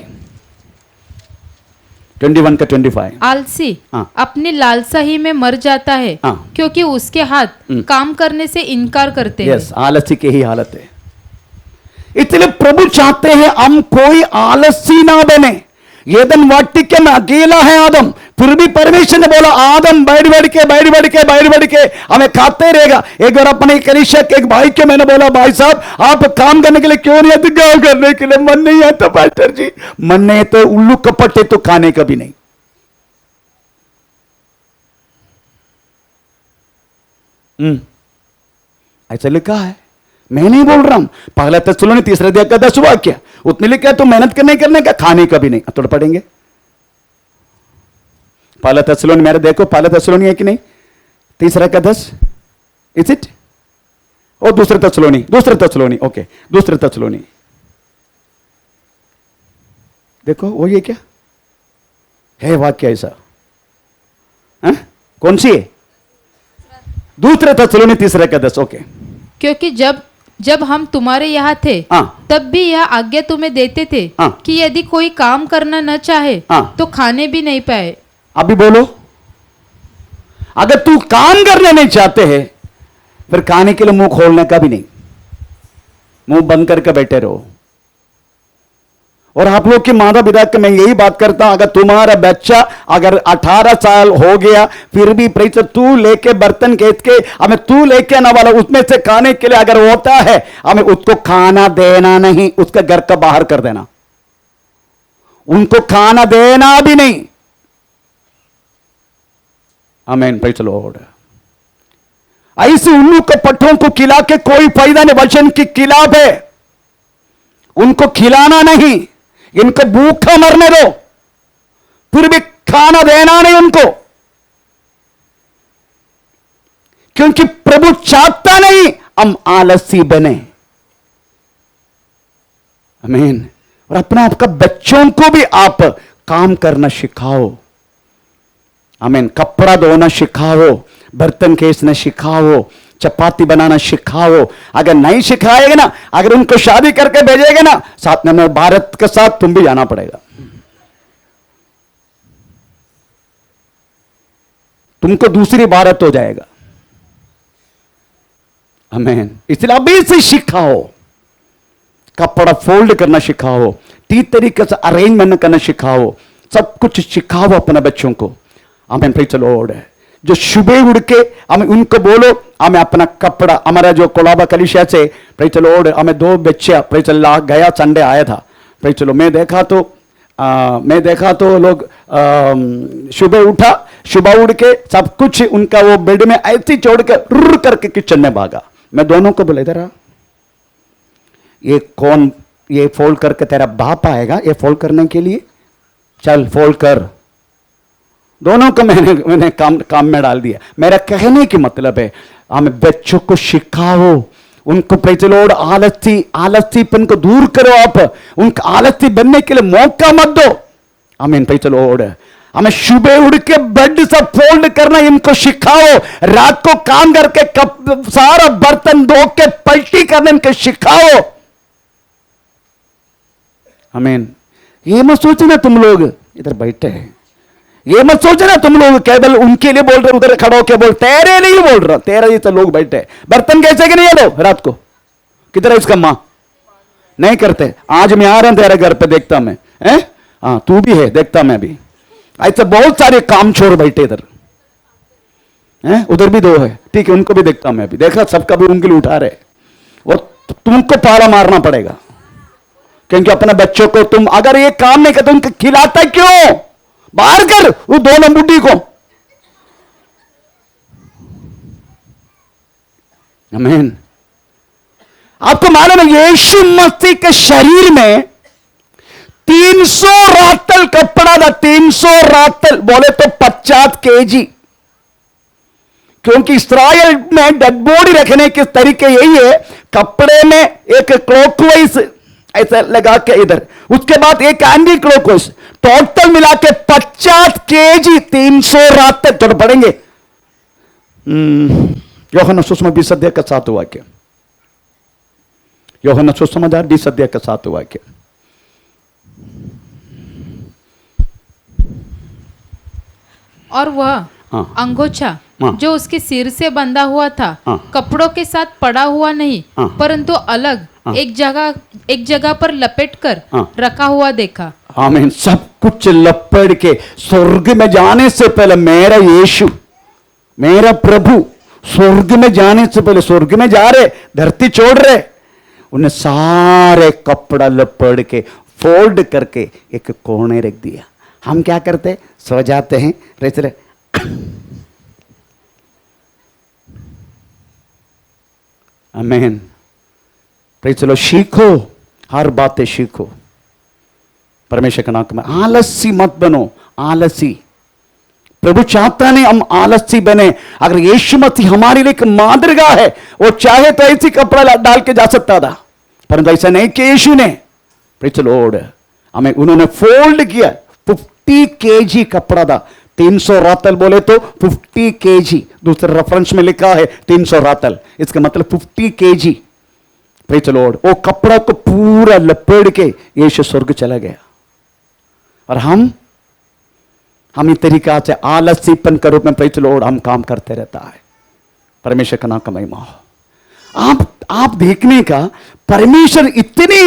आलसी हाँ। अपनी लालसा ही में मर जाता है, हाँ। क्योंकि उसके हाथ काम करने से इनकार करते हैं। यस, आलसी की ही हालत है। इसलिए प्रभु चाहते हैं हम कोई आलसी ना बने। एदन वाटिका में अकेला है आदम, फिर भी परमेश्वर ने बोला आदम बैठ बैठ के हमें खाते रहेगा। एक बार अपने कलीसिया के एक भाई के मैंने बोला भाई साहब आप काम करने के लिए क्यों नहीं आते? काम करने के लिए मन नहीं आता पास्टर जी। मन नहीं तो उल्लू कपट है तो खाने का भी नहीं। ऐसा लिखा है मैं नहीं बोल रहा हूं, पहला तेसलोनी 3 अध्याय का 10 वाक्य, उतने लिए क्या तो मेहनत करने का, खाने का भी नहीं। थोड़ा पढ़ेंगे पहला तेसलोनी, मेरे देखो पहला तेसलोनी है कि नहीं, 3 का 10, इज इट? और दूसरे तेसलोनी, ओके, दूसरे तेसलोनी देखो, वो ये क्या है वाक्य ऐसा? कौन सी है? दूसरे तेसलोनी 3 का 10, ओके। क्योंकि जब हम तुम्हारे यहाँ थे, हाँ। तब भी यह आज्ञा तुम्हें देते थे हाँ। कि यदि कोई काम करना न चाहे हाँ। तो खाने भी नहीं पाए। अभी बोलो, अगर तू काम करना नहीं चाहते हैं फिर खाने के लिए मुंह खोलने का भी नहीं, मुंह बंद करके बैठे रहो। और आप लोग के माता पिता के मैं यही बात करता हूं, अगर तुम्हारा बच्चा अगर 18 साल हो गया फिर भी प्रीत तू लेके बर्तन खेत के हमें तू लेके आने वाला, उसमें से खाने के लिए अगर होता है, हमें उसको खाना देना नहीं, उसके घर का बाहर कर देना, उनको खाना देना भी नहीं। आमीन, प्रेज़ द लॉर्ड। ऐसे उल्लू के पट्टों को खिला के कोई फायदा नहीं, वचन की खिलाफ है, उनको खिलाना नहीं, इनको भूखा मरने दो, फिर भी खाना देना नहीं उनको, क्योंकि प्रभु चाहता नहीं हम आलसी बने। आमीन। और अपना आपका बच्चों को भी आप काम करना सिखाओ। आमीन। कपड़ा धोना सिखाओ, बर्तन केसना सिखाओ, चपाती बनाना सिखाओ। अगर नहीं सिखाएगा ना, अगर उनको शादी करके भेजेगा ना, साथ में भारत के साथ तुम भी जाना पड़ेगा, तुमको दूसरी भारत हो जाएगा। आमीन। इसलिए अभी से सिखाओ, कपड़ा फोल्ड करना सिखाओ, ठीक तरीके से अरेंजमेंट करना सिखाओ, सब कुछ सिखाओ अपने बच्चों को। आमीन, प्रेज़ द लॉर्ड। जो सुबह उड़ के हमें उनको बोलो, हमें अपना कपड़ा, हमारा जो कोलाबा कलिसिया से प्रेज़ द लॉर्ड हमें 2 बच्चे प्रेज़ द लॉर्ड गया संडे आया था, प्रेज़ द लॉर्ड। मैं देखा तो लोग सुबह उड़ के सब कुछ उनका वो बेड में ऐसे छोड़ के रुर करके किचन में भागा। मैं दोनों को बोले, इधर आ, ये फोल्ड करके तेरा बाप आएगा ये फोल्ड करने के लिए, चल फोल्ड कर। दोनों को मैंने काम में डाल दिया। मेरा कहने की मतलब है हमें बच्चों को सिखाओ, उनको प्रेज़ द लॉर्ड आलसीपन को दूर करो, आप उनको आलसी बनने के लिए मौका मत दो। आमीन, प्रेज़ द लॉर्ड। हमें सुबह उड़ के बेड सब फोल्ड करना इनको सिखाओ, रात को काम करके सारा बर्तन धो के पलटी करने इनको सिखाओ। आमीन। ये मत सोचना तुम लोग इधर बैठे हैं, ये मत सोचना तुम लोग केवल उनके लिए बोल रहे, उधर खड़ा होकर बोल, तेरे लिए बोल रहा, तेरे लिए तो लोग बैठे। बर्तन कैसे कि नहीं ये लोग रात को किधर है इसका मां नहीं करते। आज मैं आ रहा हूं तेरे घर पे, देखता मैं, हाँ तू भी है, देखता मैं भी। ऐसे बहुत सारे काम छोड़ बैठे इधर, उधर भी 2 है, ठीक है, उनको भी देखता मैं भी, देखा सबका भी उंगली उठा रहे। वो तुमको पाला मारना पड़ेगा, क्योंकि अपने बच्चों को तुम अगर ये काम नहीं करते उनको खिलाता क्यों? बाहर कर वो 2 लंबुड्डी को। आमीन। आपको मालूम है यीशु मसीह के शरीर में 300 रातल कपड़ा था, 300 रातल बोले तो 50 केजी, क्योंकि इस्राएल में डेड बॉडी रखने के तरीके यही है, कपड़े में एक क्लॉकवाइज ऐसा लगा के इधर, उसके बाद एक एंटी क्लॉकवाइज, टोटल मिला के 50 केजी, 300 रात तक। थोड़ा पढ़ेंगे यूहन्ना सुसमाचार 20 अध्याय का 7 वाक्य, यूहन्ना सुसमाचार 20 अध्याय का 7 वाक्य। और वह अंगोछा जो उसके सिर से बंधा हुआ था, कपड़ों के साथ पड़ा हुआ नहीं, परंतु अलग एक जगह पर लपेट कर रखा हुआ देखा। आमीन। सब कुछ लपेट के स्वर्ग में जाने से पहले मेरा यीशु, मेरा प्रभु स्वर्ग में जाने से पहले, स्वर्ग में जा रहे, धरती छोड़ रहे, उन्हें सारे कपड़ा लपेट के फोल्ड करके एक कोने रख दिया। हम क्या करते, सो जाते हैं, रेचले आमीन। प्रेज द लॉर्ड, सीखो, हर बातें सीखो। परमेश्वर का नाम में आलसी मत बनो, आलसी। प्रभु चाहता नहीं हम आलसी बने। अगर यीशु मसीह हमारे लिए एक मादरगा है, वो चाहे तो ऐसी कपड़ा डाल के जा सकता था, परंतु ऐसा नहीं कि यीशु ने, प्रेज द लॉर्ड, हमें उन्होंने फोल्ड किया। 50 kg कपड़ा था। 300 रातल बोले तो 50 kg, दूसरे रेफरेंस में लिखा है 300 रातल, इसका मतलब 50 kg। प्रेज द लॉर्ड, वो कपड़ा को पूरा लपेट के यीशु स्वर्ग चला गया। और हम इस तरीका से आलसीपन के रूप में, प्रेज द लॉर्ड, हम काम करते रहता है। परमेश्वर का नाम का महिमा हो। आप देखने का, परमेश्वर इतनी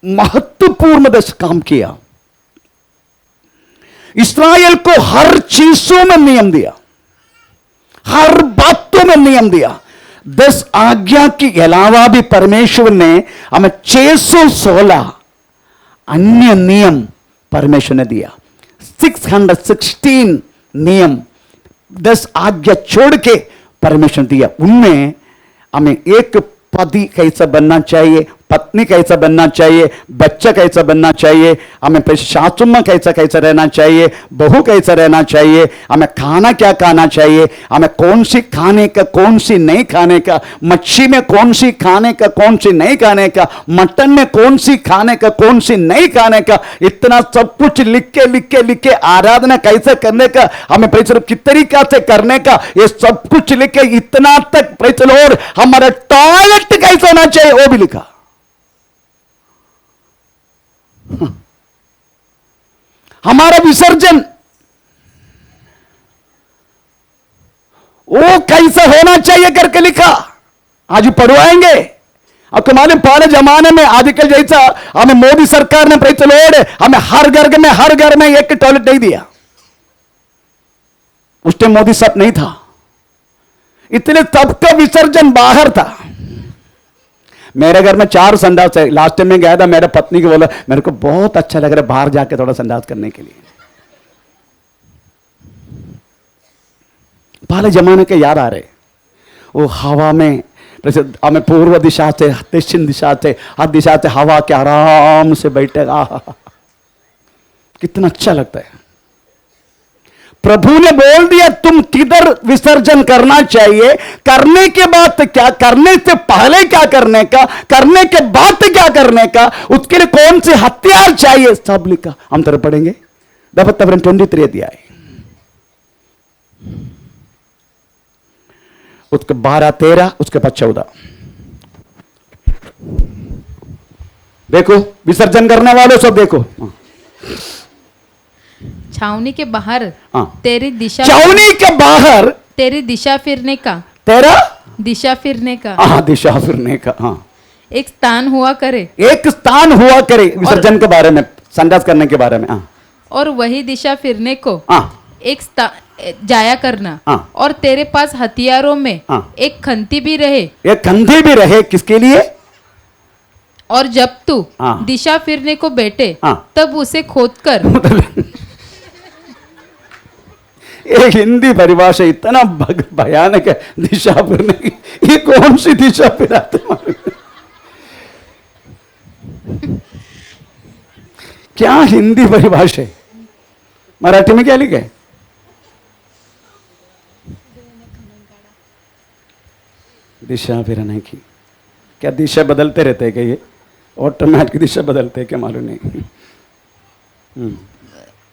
महत्वपूर्ण काम किया। इस्राएल को हर चीजों में नियम दिया, हर बातों में नियम दिया। 10 आज्ञा के अलावा भी परमेश्वर ने हमें 616 अन्य नियम परमेश्वर ने दिया। 616 नियम 10 आज्ञा छोड़ के परमेश्वर ने दिया। उनमें हमें एक पति कैसा बनना चाहिए, पत्नी कैसा बनना चाहिए, बच्चा कैसा बनना चाहिए, हमें सासू में कैसा कैसा रहना चाहिए, बहू कैसा रहना चाहिए, हमें खाना क्या खाना चाहिए, हमें कौन सी खाने का कौन सी नहीं खाने का, मच्छी में कौन सी खाने का कौन सी नहीं खाने का, मटन में कौन सी खाने का कौन सी नहीं खाने का, इतना सब कुछ लिख के आराधना कैसे करने का, हमें प्रेज किस तरीका से करने का, ये सब कुछ लिख के इतना तक प्रेज लॉर्ड हमारा टॉयलेट कैसा होना चाहिए वो भी लिखा। हमारा विसर्जन वो कैसा होना चाहिए करके लिखा। आज पढ़वाएंगे। आपको मालूम, पहले जमाने में आजकल जैसा हमें मोदी सरकार ने प्रेज द लॉर्ड हमें हर घर में एक टॉयलेट नहीं दिया। उस टाइम मोदी सब नहीं था, इसलिए सबका विसर्जन बाहर था। मेरे घर में 4 संडास है। लास्ट टाइम में गया था, मेरे पत्नी को बोला मेरे को बहुत अच्छा लग रहा है बाहर जाके थोड़ा संडास करने के लिए। पहले जमाने के याद आ रहे, वो हवा में, हमें पूर्व दिशा से, दक्षिण दिशा से, हर दिशा से हवा के आराम से बैठेगा, कितना अच्छा लगता है। प्रभु ने बोल दिया तुम किधर विसर्जन करना चाहिए, करने के बाद क्या, करने से पहले क्या करने का, करने के बाद क्या करने का, उसके लिए कौन से हथियार चाहिए, सब लिखा। हम तरफ पढ़ेंगे 23 अध्याय, उसके 12-13, उसके बाद 14। देखो विसर्जन करने वालों सब देखो। छावनी के बाहर हाँ। तेरी दिशा, छावनी के बाहर तेरी दिशा फिरने का, तेरा दिशा फिरने का, हाँ दिशा फिरने का, हाँ एक स्थान हुआ करे, एक स्थान हुआ करे विसर्जन के बारे में, संडास करने के बारे में, हाँ। और वही दिशा फिरने को हाँ। एक जाया करना, हाँ। और तेरे पास हथियारों में हाँ। एक खंती भी रहे, एक कंधे भी रहे, किसके लिए, और जब तू हाँ। दिशा फिरने को बैठे हाँ। तब उसे खोदकर। एक हिंदी परिभाषा इतना भयानक है, दिशा फिरने की। ये कौन सी दिशा फिराते क्या हिंदी परिभाषा है, मराठी में क्या लिखा है? दिशा फिरने की, क्या दिशा बदलते रहते हैं क्या? ये ऑटोमॅटिक दिशा बदलते हैं क्या, मालूम नहीं।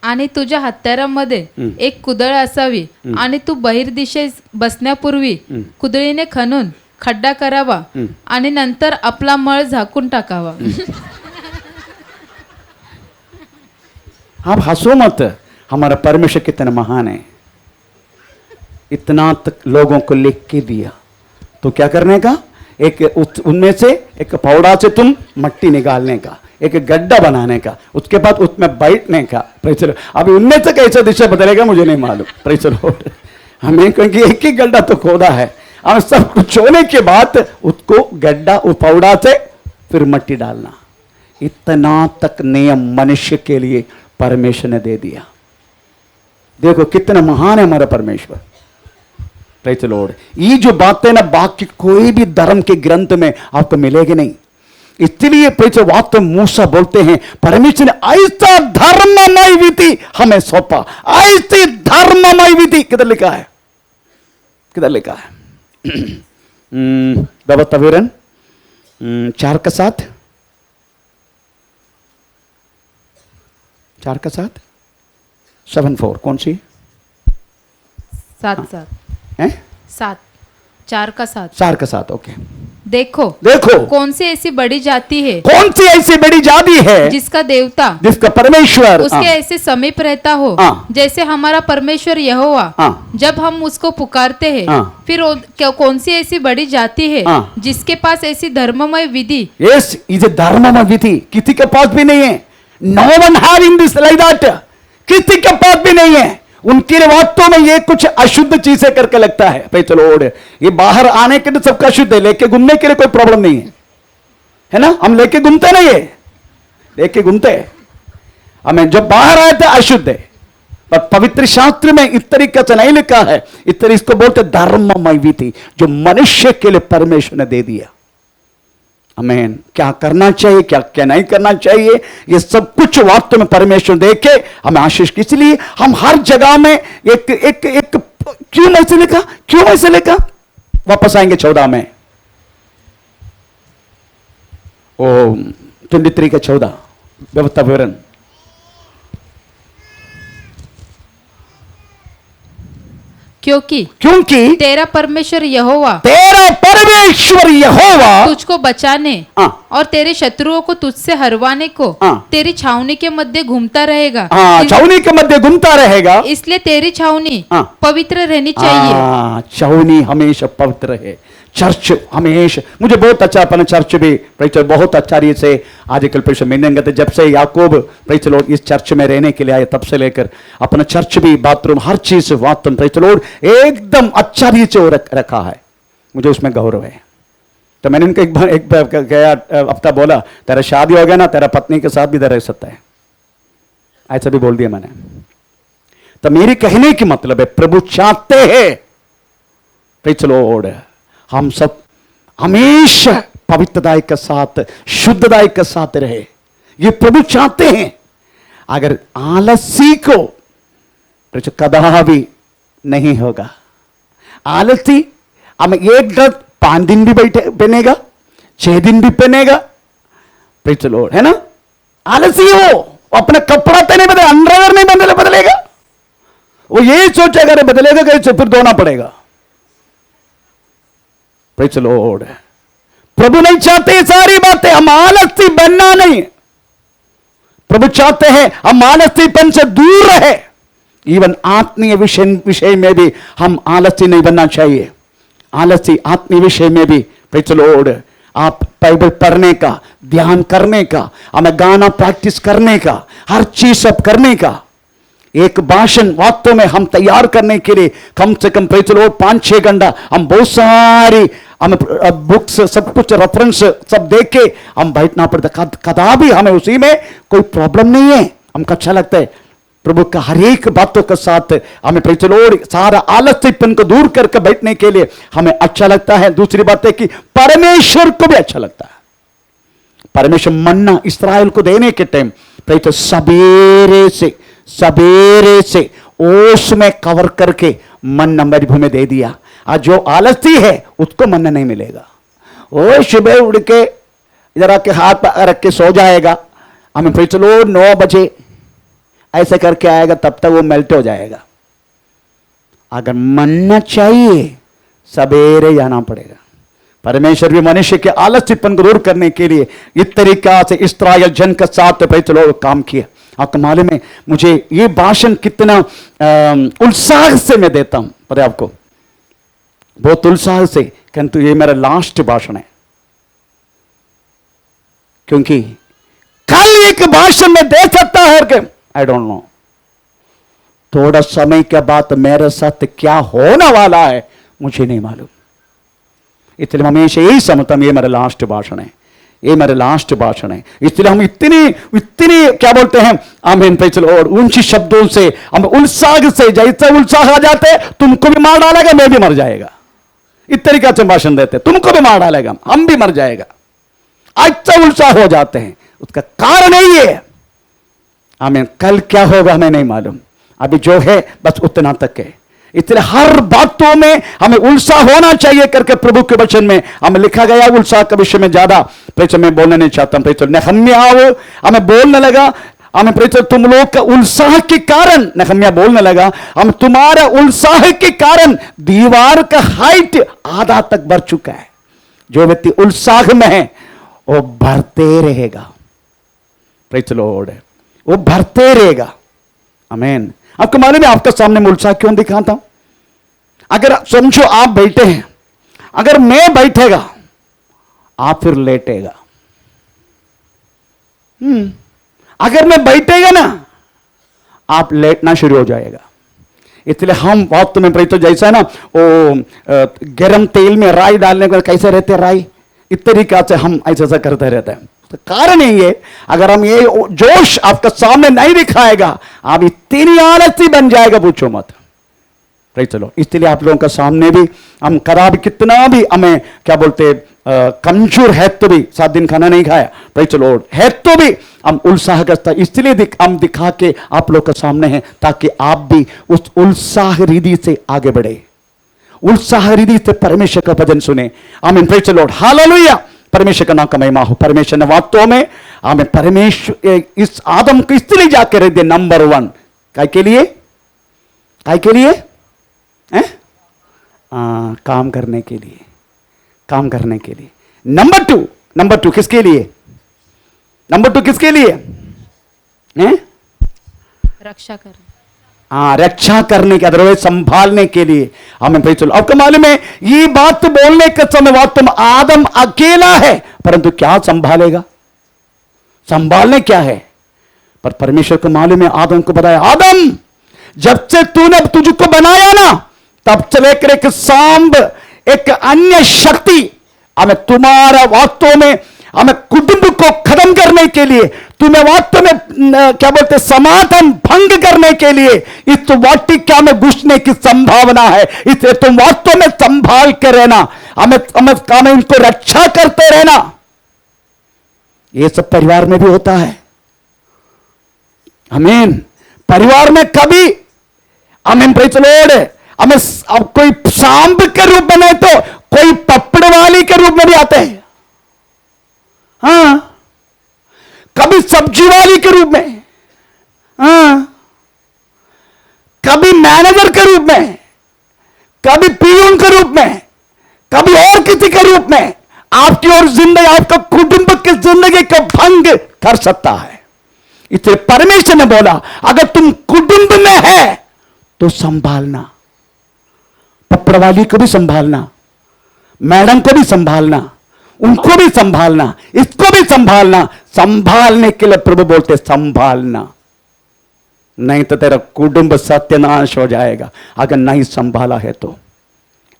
आणि तुझ्या हत्यारामध्ये एक कुदळ असावी, आणि तू बहिर्दिशेस बसण्यापूर्वी कुदळीने खणून खड्डा करावा, आणि नंतर आपला मळ झाकून टाकावा। आप हंसो मत, हमारा परमेश्वर कितना महान है, इतना तक लोगों को लिख के दिया। तो क्या करने का, एक उनमें से एक फावड़ा से तुम मट्टी निकालने का, एक गड्ढा बनाने का, उसके बाद उसमें बैठने का। Praise Lord. अभी उनमें से कैसे दिशा बदलेगा मुझे नहीं मालूम। Praise Lord. हमें क्योंकि एक ही गड्ढा तो खोदा है, हम सब कुछ होने के बाद उसको गड्ढा फावड़ा से फिर मट्टी डालना, इतना तक नियम मनुष्य के लिए परमेश्वर ने दे दिया। देखो कितना महान है हमारा परमेश्वर। Praise Lord. ये जो बातें ना बाकी कोई भी धर्म के ग्रंथ में आपको मिलेगी नहीं। इसलिए पवित्र वाक्य में मूसा बोलते हैं परमेश्वर ने ऐसा धर्ममय विधि हमें सौंपा, ऐसी धर्ममय विधि। किधर लिखा है, किधर लिखा है? व्यवस्था विवरण 4 का 7, 4 का 7, 7:4 कौन सी 7 है? 7 4 का 7। 4 का 7 ओके। देखो देखो कौन सी ऐसी बड़ी जाति है कौन सी ऐसी बड़ी जाति है जिसका देवता जिसका परमेश्वर उसके ऐसे समीप रहता हो हाँ। जैसे हमारा परमेश्वर यहोवा। हाँ। जब हम उसको पुकारते हैं हाँ। फिर कौन सी ऐसी बड़ी जाति है हाँ। जिसके पास ऐसी धर्ममय विधि। यस इज धर्ममय विधि किसी के पास भी नहीं है। No one having this like that, किसी के पास भी नहीं है। उनके वास्तव में ये कुछ अशुद्ध चीजें करके लगता है भाई चलो ये बाहर आने के लिए सबका शुद्ध है, लेके घूमने के लिए कोई प्रॉब्लम नहीं है ना। हम लेके घूमते नहीं है, लेके घूमते हमें जब बाहर आए थे अशुद्ध है, पर पवित्र शास्त्र में इस तरीके से नहीं लिखा है। इस तरह इसको बोलते धर्ममय विधि जो मनुष्य के लिए परमेश्वर ने दे दिया। हमें क्या करना चाहिए, क्या क्या नहीं करना चाहिए, ये सब कुछ वास्तव में परमेश्वर देके हमें आशीष। इसलिए हम हर जगह में एक एक एक क्यों ऐसे लिखा, क्यों ऐसे लिखा, वापस आएंगे 14 में, ओ 23 का 14 व्यवस्था विवरण। क्योंकि तेरा परमेश्वर यहोवा तुझको बचाने और तेरे शत्रुओं को तुझसे हरवाने को तेरी छावनी के मध्य घूमता रहेगा। छावनी के मध्य घूमता रहेगा, इसलिए तेरी छावनी पवित्र रहनी चाहिए। छावनी हमेशा पवित्र रहे। चर्च हमेशा, मुझे बहुत अच्छा अपना चर्च भी प्रेचर बहुत अच्छा रीत से आजकल प्रेचर मिलेंगे थे। जब से याकूब प्रेचर लोग इस चर्च में रहने के लिए आए तब से लेकर अपना चर्च भी, बाथरूम, हर चीज वास्तव प्रेचर लोग एकदम अच्छा रीत से रखा है। मुझे उसमें गौरव है। तो मैंने उनको एक बार गया हफ्ता बोला तेरा शादी हो गया ना, तेरा पत्नी के साथ भी इधर रह सकता है, ऐसा भी बोल दिया मैंने। तो मेरे कहने की मतलब है प्रभु चाहते हैं प्रेचर लोग हम सब हमेशा पवित्रताई के साथ, शुद्धताई के साथ रहे। ये प्रभु चाहते हैं। अगर आलसी को कदापि नहीं होगा। आलसी हम एक 5 दिन भी बैठे पहनेगा, 6 दिन भी पहनेगा, चलो है ना। आलसी हो अपना कपड़ा तो नहीं बदले, अंडरवेयर नहीं बदलेगा, वो यही सोचेगा अरे बदलेगा कैसे, फिर धोना पड़ेगा। Praise the Lord. प्रभु नहीं चाहते सारी बातें, हम आलसी बनना नहीं। प्रभु चाहते हैं हम आलसीपन से दूर रहे। इवन आत्मीय विषय में भी हम आलसी नहीं बनना चाहिए। आलसी आत्मीय विषय में भी प्रेज़ द लॉर्ड, आप बाइबल पढ़ने का, ध्यान करने का, हमें गाना प्रैक्टिस करने का, हर चीज सब करने का। एक भाषण वास्तव में हम तैयार करने के लिए कम से कम प्रेज़ द लॉर्ड 5-6 घंटा हम बहुत सारी हम बुक्स सब कुछ रेफरेंस सब देख के हम बैठना पड़ता। कदा भी हमें उसी में कोई प्रॉब्लम नहीं है, हमको अच्छा लगता है। प्रभु का हर एक बातों के साथ हमें प्रेज़ द लॉर्ड सारा आलस्यपन को दूर करके बैठने के लिए हमें अच्छा लगता है। दूसरी बात है कि परमेश्वर को भी अच्छा लगता है। परमेश्वर मन्ना इस्राएल को देने के टाइम प्रेज़ सवेरे से ओस में कवर करके मन्ना मरुभूमि दे दिया। आज जो आलसी है उसको मन्ना नहीं मिलेगा। वो सुबह उड़ के इधर आके हाथ रख के सो जाएगा, हमें प्रेज़ द लॉर्ड 9 बजे ऐसे करके आएगा, तब तक वो मेल्ट हो जाएगा। अगर मन्ना चाहिए सवेरे जाना पड़ेगा। परमेश्वर भी मनुष्य के आलस्यपन को दूर करने के लिए इस तरीका से इस्राएल जन के साथ प्रेज़ द लॉर्ड काम किया। आपको मालूम है मुझे ये भाषण कितना उत्साह से मैं देता हूं, पता है आपको, बहुत उत्साह से, किंतु ये मेरा लास्ट भाषण है। क्योंकि कल एक भाषण में दे सकता है कि आई डोंट नो, थोड़ा समय के बाद मेरे साथ क्या होने वाला है मुझे नहीं मालूम। इसलिए हमेशा यही समझता हूं ये मेरा लास्ट भाषण है, ये मेरा लास्ट भाषण है। इसलिए हम इतनी क्या बोलते हैं, आमीन प्रेज़ द लॉर्ड, ऊंची शब्दों से हम उत्साह से, जैसे उत्साह आ जाते तुमको भी मार डालेगा, मैं भी मर जाएगा। इस तरीके से भाषण देते, तुमको भी मार डालेगा, हम भी मर जाएगा। अच्छा उत्साह हो जाते हैं। उसका कारण यही है। आमीन। कल क्या होगा हमें नहीं मालूम, अभी जो है बस उतना तक है। इसलिए हर बातों में हमें उत्साह होना चाहिए करके प्रभु के वचन में हमें लिखा गया। उत्साह के विषय में ज्यादा प्रेचर में बोलना नहीं चाहता हूं। प्रेचर नहम्या हमें बोलने लगा, हमें प्रेचर तुम लोग का उत्साह के कारण, नहम्या बोलने लगा, हम तुम्हारा उत्साह के कारण दीवार का हाइट आधा तक बढ़ चुका है। जो व्यक्ति उत्साह में है वो बढ़ते रहेगा। प्रेचर लॉर्ड, वो बढ़ते रहेगा। आमीन। आपको मालूम है आपके सामने मैं उत्साह क्यों दिखाता हूं? अगर समझो आप बैठे हैं, अगर मैं बैठेगा आप फिर लेटेगा। अगर मैं बैठेगा ना आप लेटना शुरू हो जाएगा। इसलिए हम वक्त में तो जैसा है ना वो गरम तेल में राई डालने को कैसे रहते राई, इस तरीका से हम ऐसा करते रहते हैं। तो कारण ही ये, अगर हम ये जोश आपका सामने नहीं दिखाएगा आप इतनी आलसी बन जाएगा, पूछो मत। राइट, चलो इसलिए आप लोगों का सामने भी हम खराब कितना भी हमें क्या बोलते कमजोर है तो भी 7 दिन खाना नहीं खाया, राइट चलो है तो भी हम उत्साह करता, इसलिए हम दिखा के आप लोग के सामने हैं ताकि आप भी उस उत्साह रिधि से आगे बढ़े, उत्साह रिधि से परमेश्वर का भजन सुने। आमीन, प्रेज द लॉर्ड, हालेलुया। परमेश्वर का नाम का महिमा हो। परमेश्वर ने वास्तव में हमें परमेश्वर इस आदम को इसलिए जाकर रख दिया नंबर 1 काय के लिए, काय के लिए काम करने के लिए, काम करने के लिए। नंबर 2 किसके लिए, नंबर 2 किसके लिए रक्षा करने, रक्षा करने के, अदरवाइज संभालने के लिए। हमें भाई चलो आपको मालूम है ये बात बोलने के समय वास्तव में आदम अकेला है, परंतु क्या संभालेगा, संभालने क्या है, पर परमेश्वर को मालूम है। आदम को बताया, आदम जब से तूने तुझको बनाया ना तब से लेकर एक सांब, एक अन्य शक्ति हमें तुम्हारा वास्तव में हमें कुटुंब को खत्म करने के लिए, तुम्हें वास्तव में क्या बोलते समाधान भंग करने के लिए इस वाटिका में घुसने की संभावना है। इसलिए तुम वास्तव में संभाल के रहना, हमें इनको रक्षा करते रहना। ये सब परिवार में भी होता है। आमीन। परिवार में कभी आमीन प्रेज द लॉर्ड, हमें अब कोई सांप के रूप में नहीं तो कोई पपड़ वाली के रूप में भी आते हैं। हाँ, कभी सब्जी वाली के रूप में, हाँ, कभी मैनेजर के रूप में, कभी पियून के रूप में, कभी और किसी के रूप में आपकी और जिंदगी, आपका कुटुंब की जिंदगी का भंग कर सकता है। इसलिए परमेश्वर ने बोला अगर तुम कुटुंब में है तो संभालना, पपड़ वाली को भी संभालना, मैडम को भी संभालना, उनको भी संभालना, इसको भी संभालना। संभालने के लिए प्रभु बोलते संभालना, नहीं तो तेरा कुटुंब सत्यानाश हो जाएगा अगर नहीं संभाला है तो।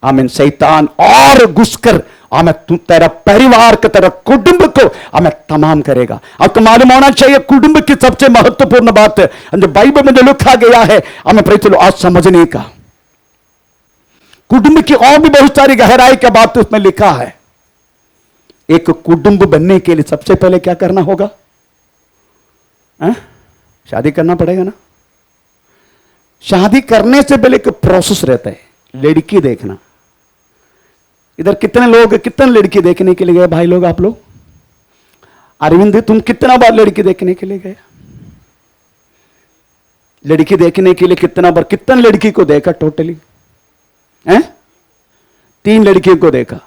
आमीन। शैतान और घुसकर हमें तेरा परिवार का, तेरा कुटुंब को हमें तमाम करेगा। आपको मालूम होना चाहिए कुटुंब की सबसे महत्वपूर्ण बात जो बाइबल में जो लिखा गया है हमें पता चलो आज समझने का। कुटुंब की और भी बहुत सारी गहराई की बात उसमें लिखा है। एक कुटुंब बनने के लिए सबसे पहले क्या करना होगा, शादी करना पड़ेगा ना। शादी करने से पहले एक प्रोसेस रहता है, लड़की देखना। इधर कितने लोग, कितने लड़की देखने के लिए गए भाई लोग, आप लोग? अरविंद तुम कितना बार लड़की देखने के लिए गए? लड़की देखने के लिए कितना बार, कितने लड़की को देखा टोटली? 3 लड़कियों को देखा।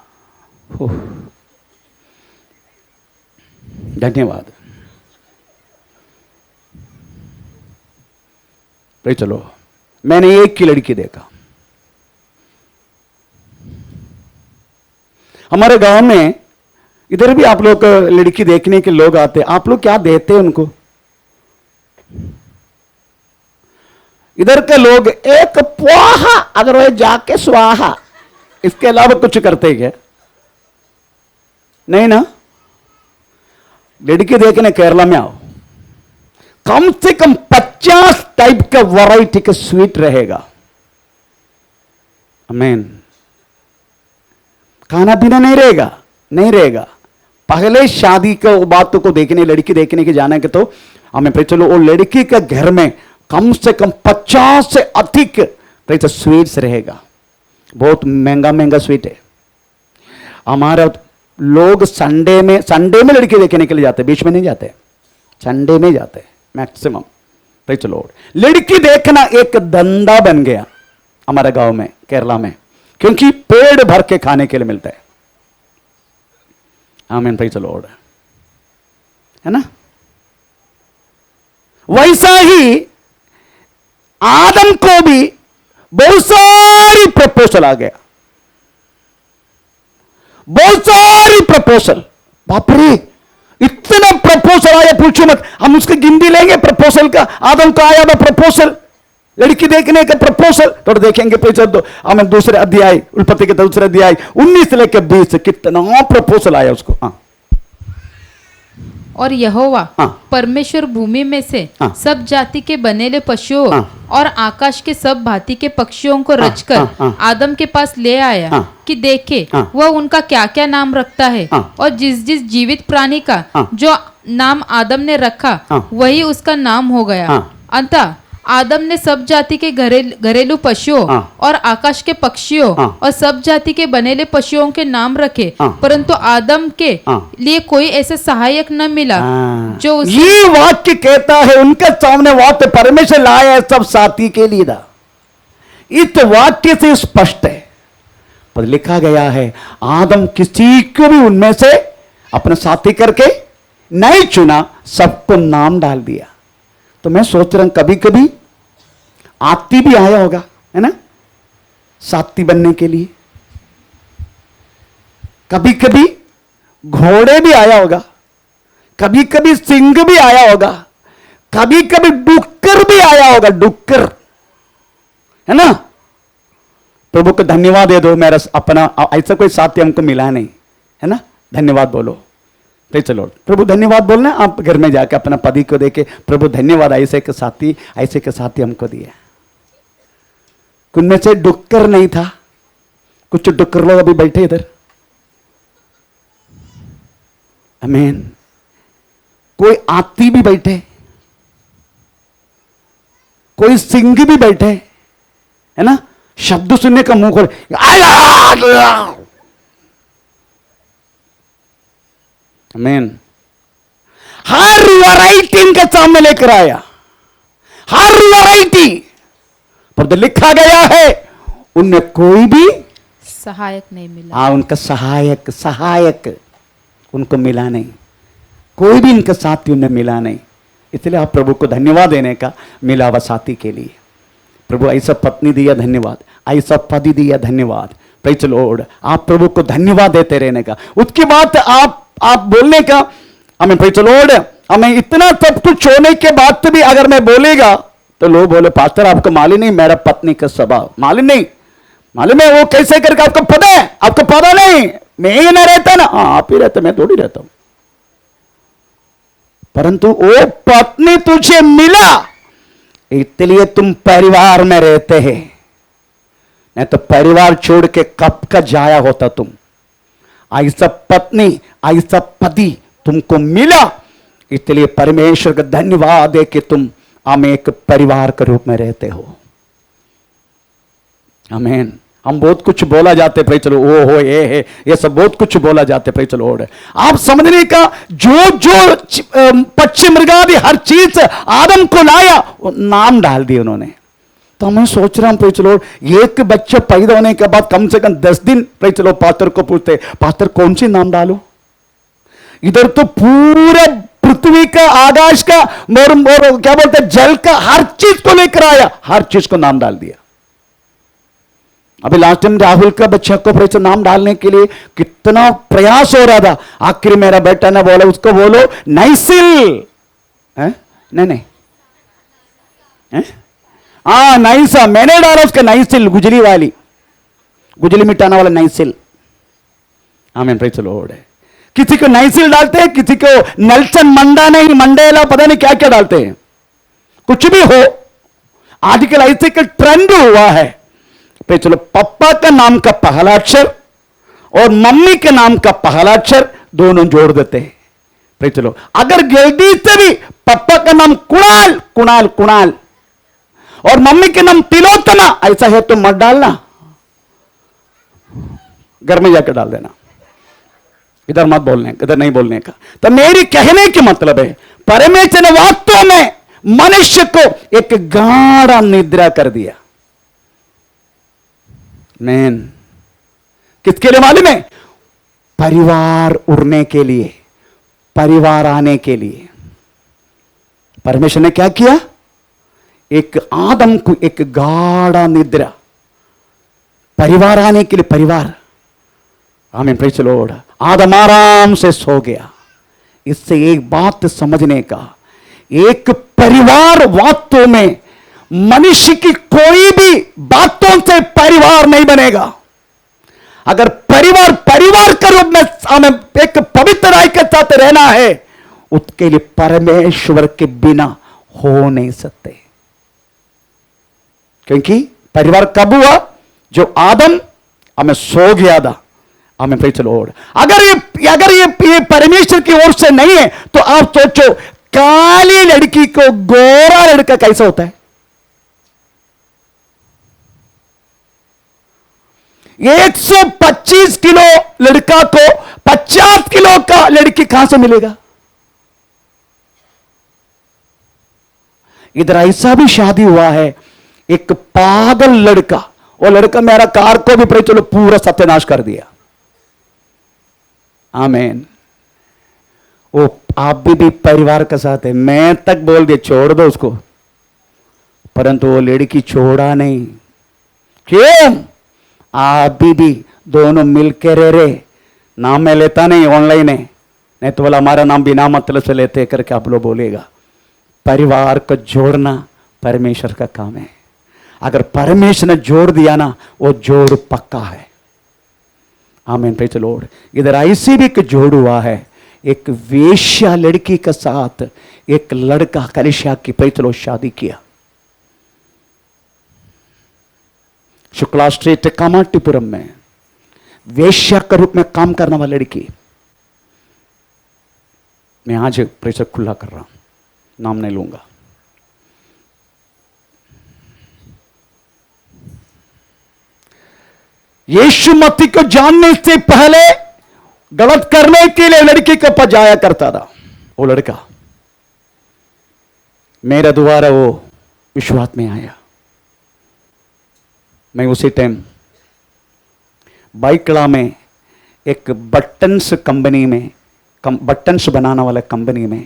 धन्यवाद। भाई चलो मैंने एक की लड़की देखा। हमारे गांव में इधर भी आप लोग लड़की देखने के लोग आते, आप लोग क्या देते हैं उनको? इधर के लोग एक पोहा, अदरवाइज जाके स्वाहा, इसके अलावा कुछ करते क्या? नहीं ना। लड़की देखने केरला में आओ, कम से कम 50 टाइप का वैरायटी का स्वीट रहेगा। आमीन। खाना पीना नहीं रहेगा, नहीं रहेगा, पहले शादी का बातों को देखने, लड़की देखने के जाने के तो हमें पे चलो वो लड़की के घर में कम से कम 50 से अधिक स्वीट्स रहेगा। बहुत महंगा महंगा स्वीट है। हमारा लोग संडे में लड़की देखने के लिए जाते, बीच में नहीं जाते, संडे में जाते मैक्सिमम। चलो लड़की देखना एक धंधा बन गया हमारे गांव में, केरला में, क्योंकि पेड़ भर के खाने के लिए मिलता है। आमीन, प्रेज़ द लॉर्ड, है ना। वैसा ही आदम को भी बहुत सारी प्रपोजल आ गया, बहुत सारी प्रपोजल। बाप रे, इतना प्रपोजल आया पूछो मत। हम उसकी गिनती लेंगे प्रपोजल का। आदम को आया था प्रपोजल, लड़की देखने का प्रपोजल, तो देखेंगे तो हमें दूसरे अध्याय, उत्पत्ति के दूसरे अध्याय 19 से लेकर 20 कितना प्रपोजल आया उसको। हाँ। और यहोवा हाँ। परमेश्वर भूमि में से हाँ। सब जाति के बनेले पशुओं हाँ। और आकाश के सब भांति के पक्षियों को रचकर हाँ। आदम के पास ले आया हाँ। कि देखे हाँ। वह उनका क्या क्या नाम रखता है। हाँ। और जिस जिस जीवित प्राणी का हाँ। जो नाम आदम ने रखा हाँ। वही उसका नाम हो गया। हाँ। अतः आदम ने सब जाति के घरेलू पशुओं हाँ। और आकाश के पक्षियों हाँ। और सब जाति के बनेले पशुओं के नाम रखे, हाँ। परंतु आदम के हाँ। लिए कोई ऐसा सहायक न मिला जो उस ये वाक्य कहता है, उनके सामने वाक्य परमेश्वर लाया है सब साथी के लिए था। इस वाक्य से स्पष्ट है, पर लिखा गया है आदम किसी को भी उनमें से अपना साथी करके नहीं चुना, सबको नाम डाल दिया। तो मैं सोच रहा हूं कभी कभी आती भी आया होगा, है ना, साथी बनने के लिए। कभी कभी घोड़े भी आया होगा, कभी कभी सिंह भी आया होगा, कभी कभी डुक्कर भी आया होगा, डुक्कर, है ना। प्रभु को धन्यवाद दे दो, मेरा अपना ऐसा कोई साथी हमको मिला नहीं, है ना। धन्यवाद बोलो, चलो प्रभु धन्यवाद बोलना। आप घर में जाके अपना पति को देके प्रभु धन्यवाद, ऐसे के साथी हमको दिया। उनमें से डुक्कर नहीं था, कुछ डुक्कर लोग अभी बैठे इधर। आमीन। कोई आती भी बैठे, कोई सिंह भी बैठे, है ना। शब्द सुनने का मुंह खोल, आमीन। हर वैरायटी इनके सामने लेकर आया, हर वैरायटी, पर लिखा गया है उनमें कोई भी सहायक नहीं मिला। हाँ, उनका सहायक उनको मिला नहीं, कोई भी इनका साथी उन्हें मिला नहीं। इसलिए आप प्रभु को धन्यवाद देने का मिला हुआ साथी के लिए। प्रभु ऐसा पत्नी दिया, धन्यवाद, ऐसा पति दिया, धन्यवाद। Praise the Lord. आप प्रभु को धन्यवाद देते रहने का। उसके बाद आप बोलने का, हमें प्रेज़ द लॉर्ड, हमें इतना सब कुछ होने के बाद भी अगर मैं बोलेगा तो लोग बोले पास्टर आपको मालूम नहीं मेरा पत्नी का स्वभाव, मालूम है वो कैसे करके, आपको पता है, आपको पता नहीं, मैं ही ना रहता ना। हाँ, आप ही रहते, मैं थोड़ी रहता हूं। परंतु वो पत्नी तुझे मिला इसलिए तुम परिवार में रहते हैं, नहीं तो परिवार छोड़ के कब का जाया होता तुम। ऐसा पत्नी, ऐसा पति तुमको मिला, इसलिए परमेश्वर का धन्यवाद है कि तुम हमें एक परिवार के रूप में रहते हो। आमीन। हम बहुत कुछ बोला जाते, प्रेज़ द लॉर्ड, ओ हो ये सब बहुत कुछ बोला जाते, प्रेज़ द लॉर्ड। आप समझने का, जो पक्षी मृगादि हर चीज आदम को लाया, नाम डाल दिए उन्होंने। तो मैं सोच रहा हूं प्रेज़ द लॉर्ड, एक बच्चा पैदा होने के बाद कम से कम 10 दिन प्रेज़ द लॉर्ड पास्टर को पूछते, पास्टर कौन सी नाम डालो। इधर तो पूरे पृथ्वी का, आकाश का, और क्या बोलते हैं, जल का, हर चीज को लेकर आया, हर चीज को नाम डाल दिया। अभी लास्ट टाइम राहुल का बच्चा को प्रेज़ नाम डालने के लिए कितना प्रयास हो रहा था। आखिर मेरा बेटा ने बोला उसको बोलो नाइसिल, नहीं, हाँ नाइसा, मैंने डाला उसका नाइसिल, गुजली वाली, गुजली मिटाने वाला नाइसिल। आमीन, प्रेज़ द लॉर्ड। किसी को नाइसिल डालते हैं, किसी को नेल्सन मंडेला, पता नहीं क्या क्या डालते हैं। कुछ भी हो, आजकल ऐसे का ट्रेंड हुआ है। चलो, पापा का नाम का पहला अक्षर और मम्मी के नाम का पहला अक्षर दोनों जोड़ देते हैं। भाई चलो, अगर जल्दी से भी पापा का नाम कुणाल कुणाल कुणाल और मम्मी के नाम तिलोत्तमा ऐसा है तो मत डालना, घर में जाकर डाल देना, इधर मत बोलने, इधर नहीं बोलने का। तो मेरी कहने की मतलब है, परमेश्वर ने वास्तव में मनुष्य को एक गाढ़ा निद्रा कर दिया। मैन किसके लिए मालूम है? परिवार उड़ने के लिए, परिवार आने के लिए। परमेश्वर ने क्या किया? एक आदम को एक गाढ़ा निद्रा, परिवार आने के लिए, परिवार। आमीन, प्रेज़ द लॉर्ड। आदम आराम से सो गया। इससे एक बात समझने का, एक परिवार वास्तव में मनुष्य की कोई भी बातों से परिवार नहीं बनेगा। अगर परिवार परिवार के रूप में हमें एक पवित्र राय के साथ रहना है, उसके लिए परमेश्वर के बिना हो नहीं सकते। क्योंकि परिवार कब हुआ? जो आदम हमें सो गया था। हमें प्रेज़ द लॉर्ड। अगर ये परमेश्वर की ओर से नहीं है तो आप सोचो, काली लड़की को गोरा लड़का कैसा होता है? 125 किलो लड़का को 50 किलो का लड़की कहां से मिलेगा? इधर ऐसा भी शादी हुआ है, एक पागल लड़का, वो लड़का मेरा कार को भी प्रेज़ द लॉर्ड पूरा सत्यानाश कर दिया। आमीन। वो आप भी परिवार के साथ है, मैं तक बोल दिया छोड़ दो उसको, परंतु वो लड़की छोड़ा नहीं। क्यों? आप भी दोनों मिलकर रह रहे। नाम मैं लेता नहीं, ऑनलाइन है, नहीं तो बोला हमारा नाम बिना मतलब से लेते करके आप लोग बोलेगा। परिवार को जोड़ना परमेश्वर का काम है। अगर परमेश्वर ने जोड़ दिया ना, वो जोड़ पक्का है। आमीन, प्रेज़ द लॉर्ड। इधर ऐसे भी एक जोड़ हुआ है, एक वेश्या लड़की के साथ एक लड़का कलिसिया की प्रेज़ द लॉर्ड शादी किया। शुक्ला स्ट्रीट कामाटीपुरम में वेश्या के रूप में काम करने वाली लड़की। मैं आज प्रेषर खुला कर रहा हूं, नाम नहीं लूंगा। यीशु मसीह को जानने से पहले गलत करने के लिए लड़की के पास जाया करता था। वो लड़का मेरा द्वारा वो विश्वास में आया। मैं उसी टाइम बाइकड़ा में एक बटन्स कंपनी में, बटन्स बनाने वाला कंपनी में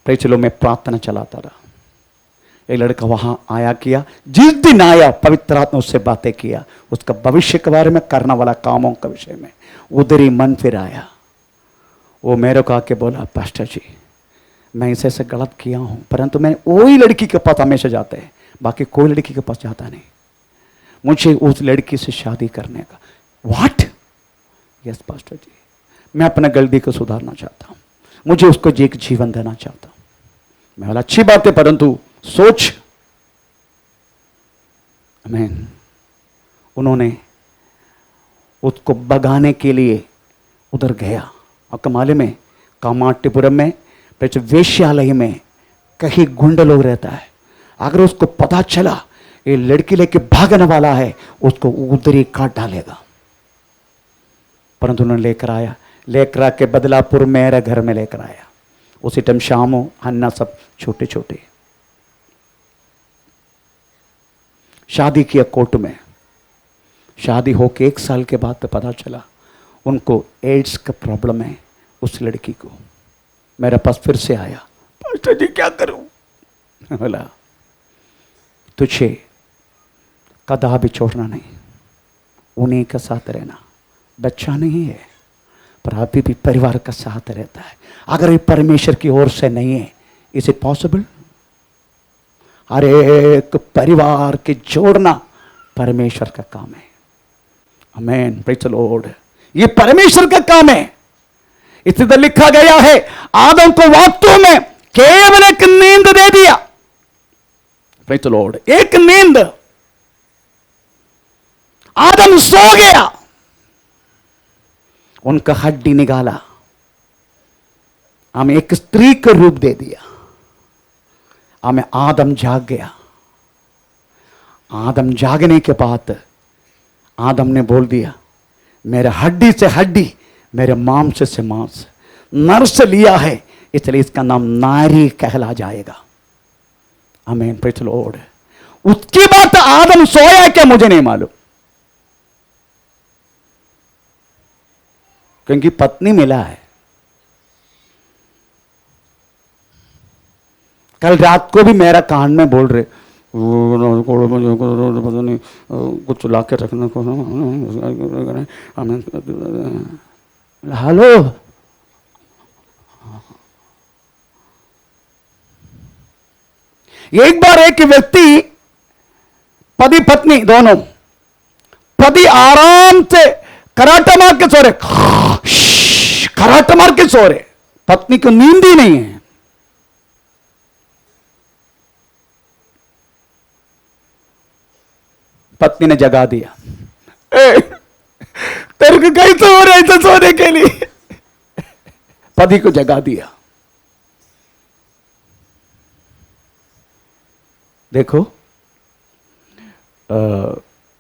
प्रेज़ द लॉर्ड में प्रार्थना चलाता रहा। एक लड़का वहां आया किया, जिस दिन आया पवित्र आत्मा उससे बातें किया, उसका भविष्य के बारे में, करने वाला कामों के विषय में, उधर ही मन फिर आया। वो मेरे को आके बोला, पास्टर जी मैं ऐसे ऐसे गलत किया हूं, परंतु मैं वही लड़की के पास हमेशा जाते हैं, बाकी कोई लड़की के पास जाता नहीं। मुझे उस लड़की से शादी करने का। व्हाट? यस पास्टर जी, मैं अपना गलती को सुधारना चाहता हूं, मुझे उसको एक जीवन देना चाहता हूं। मैं बोला अच्छी बात है, परंतु सोच। आमीन। उन्होंने उसको भगाने के लिए उधर गया। और कमाले में कामाटीपुरम में वेश्यालय में कहीं गुंड लोग रहता है। अगर उसको पता चला ये लड़की लेके भागने वाला है, उसको उधर ही काट डालेगा। परंतु उन्होंने लेकर आया, लेकर आके बदलापुर मेरे घर में लेकर आया। उसी टाइम शामो अन्ना सब छोटे छोटे। शादी किया कोर्ट में। शादी होके 1 साल के बाद तो पता चला उनको एड्स का प्रॉब्लम है। उस लड़की को मेरे पास फिर से आया, पास्टर जी क्या करूं? बोला तुझे कदा भी छोड़ना नहीं, उन्हीं का साथ रहना। बच्चा नहीं है पर अभी भी परिवार का साथ रहता है। अगर ये परमेश्वर की ओर से नहीं है, इज इट पॉसिबल? हर एक परिवार के जोड़ना परमेश्वर का काम है। आमीन, प्रेज़ द लॉर्ड। ये परमेश्वर का काम है। इसलिए तो लिखा गया है, आदम को वास्तव में केवल एक नींद दे दिया। प्रेज़ द लॉर्ड, एक नींद। आदम सो गया, उनका हड्डी निकाला, हमें एक स्त्री का रूप दे दिया, हमें आदम जाग गया। आदम जागने के बाद आदम ने बोल दिया, मेरे हड्डी से हड्डी, मेरे मांस से मांस, नर से लिया है, इसलिए इसका नाम नारी कहला जाएगा। आमीन, प्रेज़ द लॉर्ड। उसके बाद आदम सोया क्या मुझे नहीं मालूम, क्योंकि पत्नी मिला है। कल रात को भी मेरा कान में बोल रहे, पता नहीं कुछ ला के रखना को। हेलो, एक बार एक व्यक्ति, पति पत्नी दोनों, पति आराम से कराटा मार के सो रहे, कराटा मार के सो रहे, पत्नी को नींद ही नहीं है। पत्नी ने जगा दिया, तेरे को कैसे हो रहा है ऐसा सोने के लिए? पति को जगा दिया। देखो,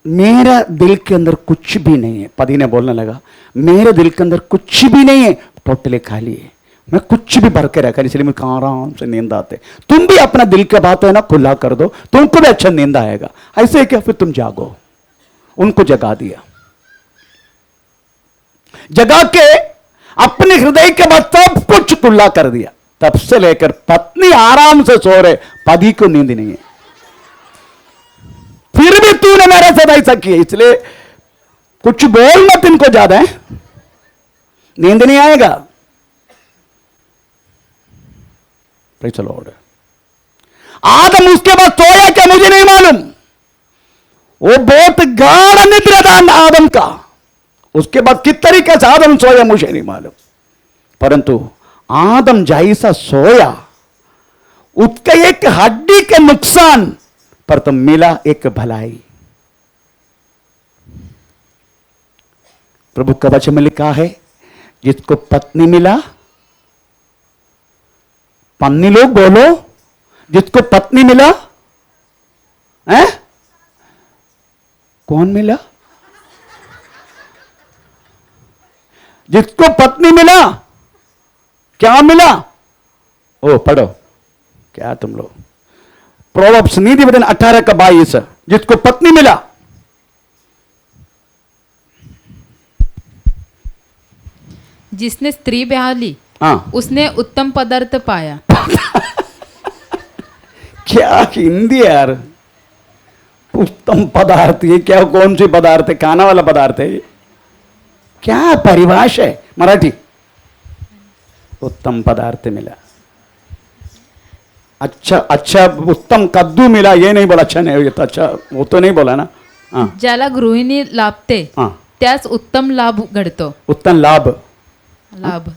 मेरा दिल के अंदर कुछ भी नहीं है। पति ने बोलने लगा, मेरे दिल के अंदर कुछ भी नहीं है, टोटली खाली है, मैं कुछ भी भर के रखा, इसलिए मुझे आराम से नींद आते। तुम भी अपना दिल के बात है ना खुला कर दो, तुमको भी अच्छा नींद आएगा। ऐसे क्या, फिर तुम जागो। उनको जगा दिया, जगा के अपने हृदय के बाद सब कुछ खुला कर दिया। तब से लेकर पत्नी आराम से सो रहे, पति को नींद नहीं है। फिर भी तूने मेरे साथ ऐसा किया, इसलिए कुछ बोल मत इनको ज्यादा, है नींद नहीं आएगा। Praise the Lord. आदम उसके बाद सोया क्या मुझे नहीं मालूम, वो बहुत गाढ़ निद्रा था आदम का। उसके बाद किस तरीके से आदम सोया मुझे नहीं मालूम, परंतु आदम जैसा सोया, उसका एक हड्डी के नुकसान पर तो मिला एक भलाई। प्रभु का वचन में लिखा है, जिसको पत्नी मिला, पत्नी लोग बोलो, जिसको पत्नी मिला है, कौन मिला? जिसको पत्नी मिला, क्या मिला? ओ पढ़ो, क्या तुम लोग? प्रोवर्ब्स नीतिवचन 18:22, जिसको पत्नी मिला, जिसने स्त्री ब्याह ली, हाँ, उसने उत्तम पदार्थ पाया। क्या हिंदी यार, उत्तम पदार्थ, ये क्या, कौन सी पदार्थ है? खाना वाला पदार्थ है ये? क्या परिभाषा है मराठी? उत्तम पदार्थ मिला। अच्छा अच्छा, उत्तम कद्दू मिला, ये नहीं बोला, अच्छा नहीं, ये तो अच्छा, वो तो नहीं बोला ना। हाँ, ज्याला गृहिणी लाभते, हाँ, त्यास उत्तम लाभ घडतो। उत्तम लाभ,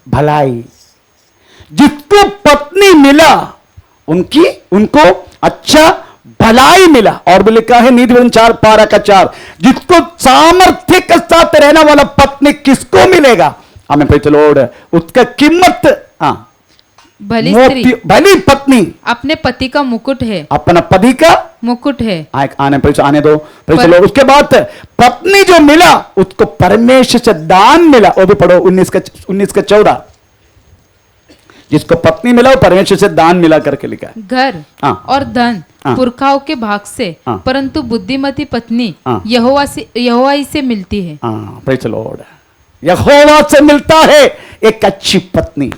भलाई। जिसको पत्नी मिला, उनको अच्छा भलाई मिला। और भी लिखा है नीतिवचन 4:4, जिसको सामर्थ्य के साथ रहने वाला पत्नी किसको मिलेगा? हमें प्रेज़ द लॉर्ड, उसका कीमत, हाँ, भली स्त्री, भली पत्नी अपने पति का मुकुट है, अपना पति का मुकुट है। आने दो, प्रेज़ द लॉर्ड। उसके बाद पत्नी जो मिला, उसको परमेश्वर से दान मिला। वो भी पढ़ो, 19:14, जिसको पत्नी मिला वो परमेश्वर से दान मिला करके लिखा है। घर और धन पुरखाओं के भाग से, परंतु बुद्धिमती पत्नी यहोवा ही से मिलती है। Praise the Lord. यहोवा से मिलता है एक अच्छी पत्नी।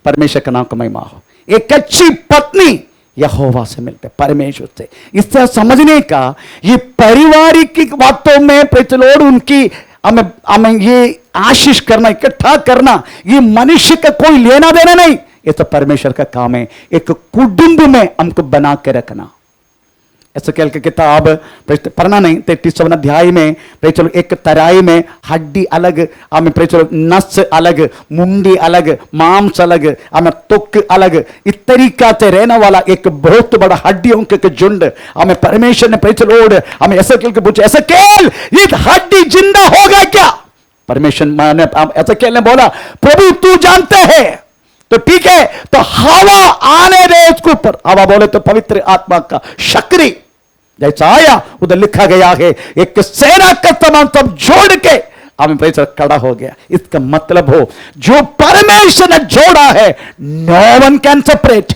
परमेश्वर का नाम का महिमा हो। एक अच्छी पत्नी यहोवा से मिलते, परमेश्वर से। इससे समझने का, ये पारिवारिक बातों में प्रेज़ द लॉर्ड उनकी हमें ये आशीष करना, इकट्ठा करना, ये मनुष्य का कोई लेना देना नहीं, ये तो परमेश्वर का काम है। एक कुटुंब में हमको बना के रखना। एसकेल की किताब पढ़ना नहीं, 33वां अध्याय में चलो, एक तराई में हड्डी अलग, हमें चलो नस अलग, मुंडी अलग, मांस अलग, हमें तुक अलग, इस तरीका से रहने वाला एक बहुत बड़ा हड्डियों के झुंड हमें परमेश्वर ने प्रेज़ द लॉर्ड हमें एसकेल के पूछे, एसकेल ये हड्डी जिंदा होगा क्या? परमेश्वर मैंने ऐसा कहने बोला, प्रभु तू जानते है तो ठीक है, तो हवा आने दे उसके ऊपर। हवा बोले तो पवित्र आत्मा का शक्ति जैसा आया, उधर लिखा गया है एक सेना का समान सब जोड़ के हमें पैसा खड़ा हो गया। इसका मतलब हो जो परमेश्वर ने जोड़ा है, नो वन कैन सेपरेट।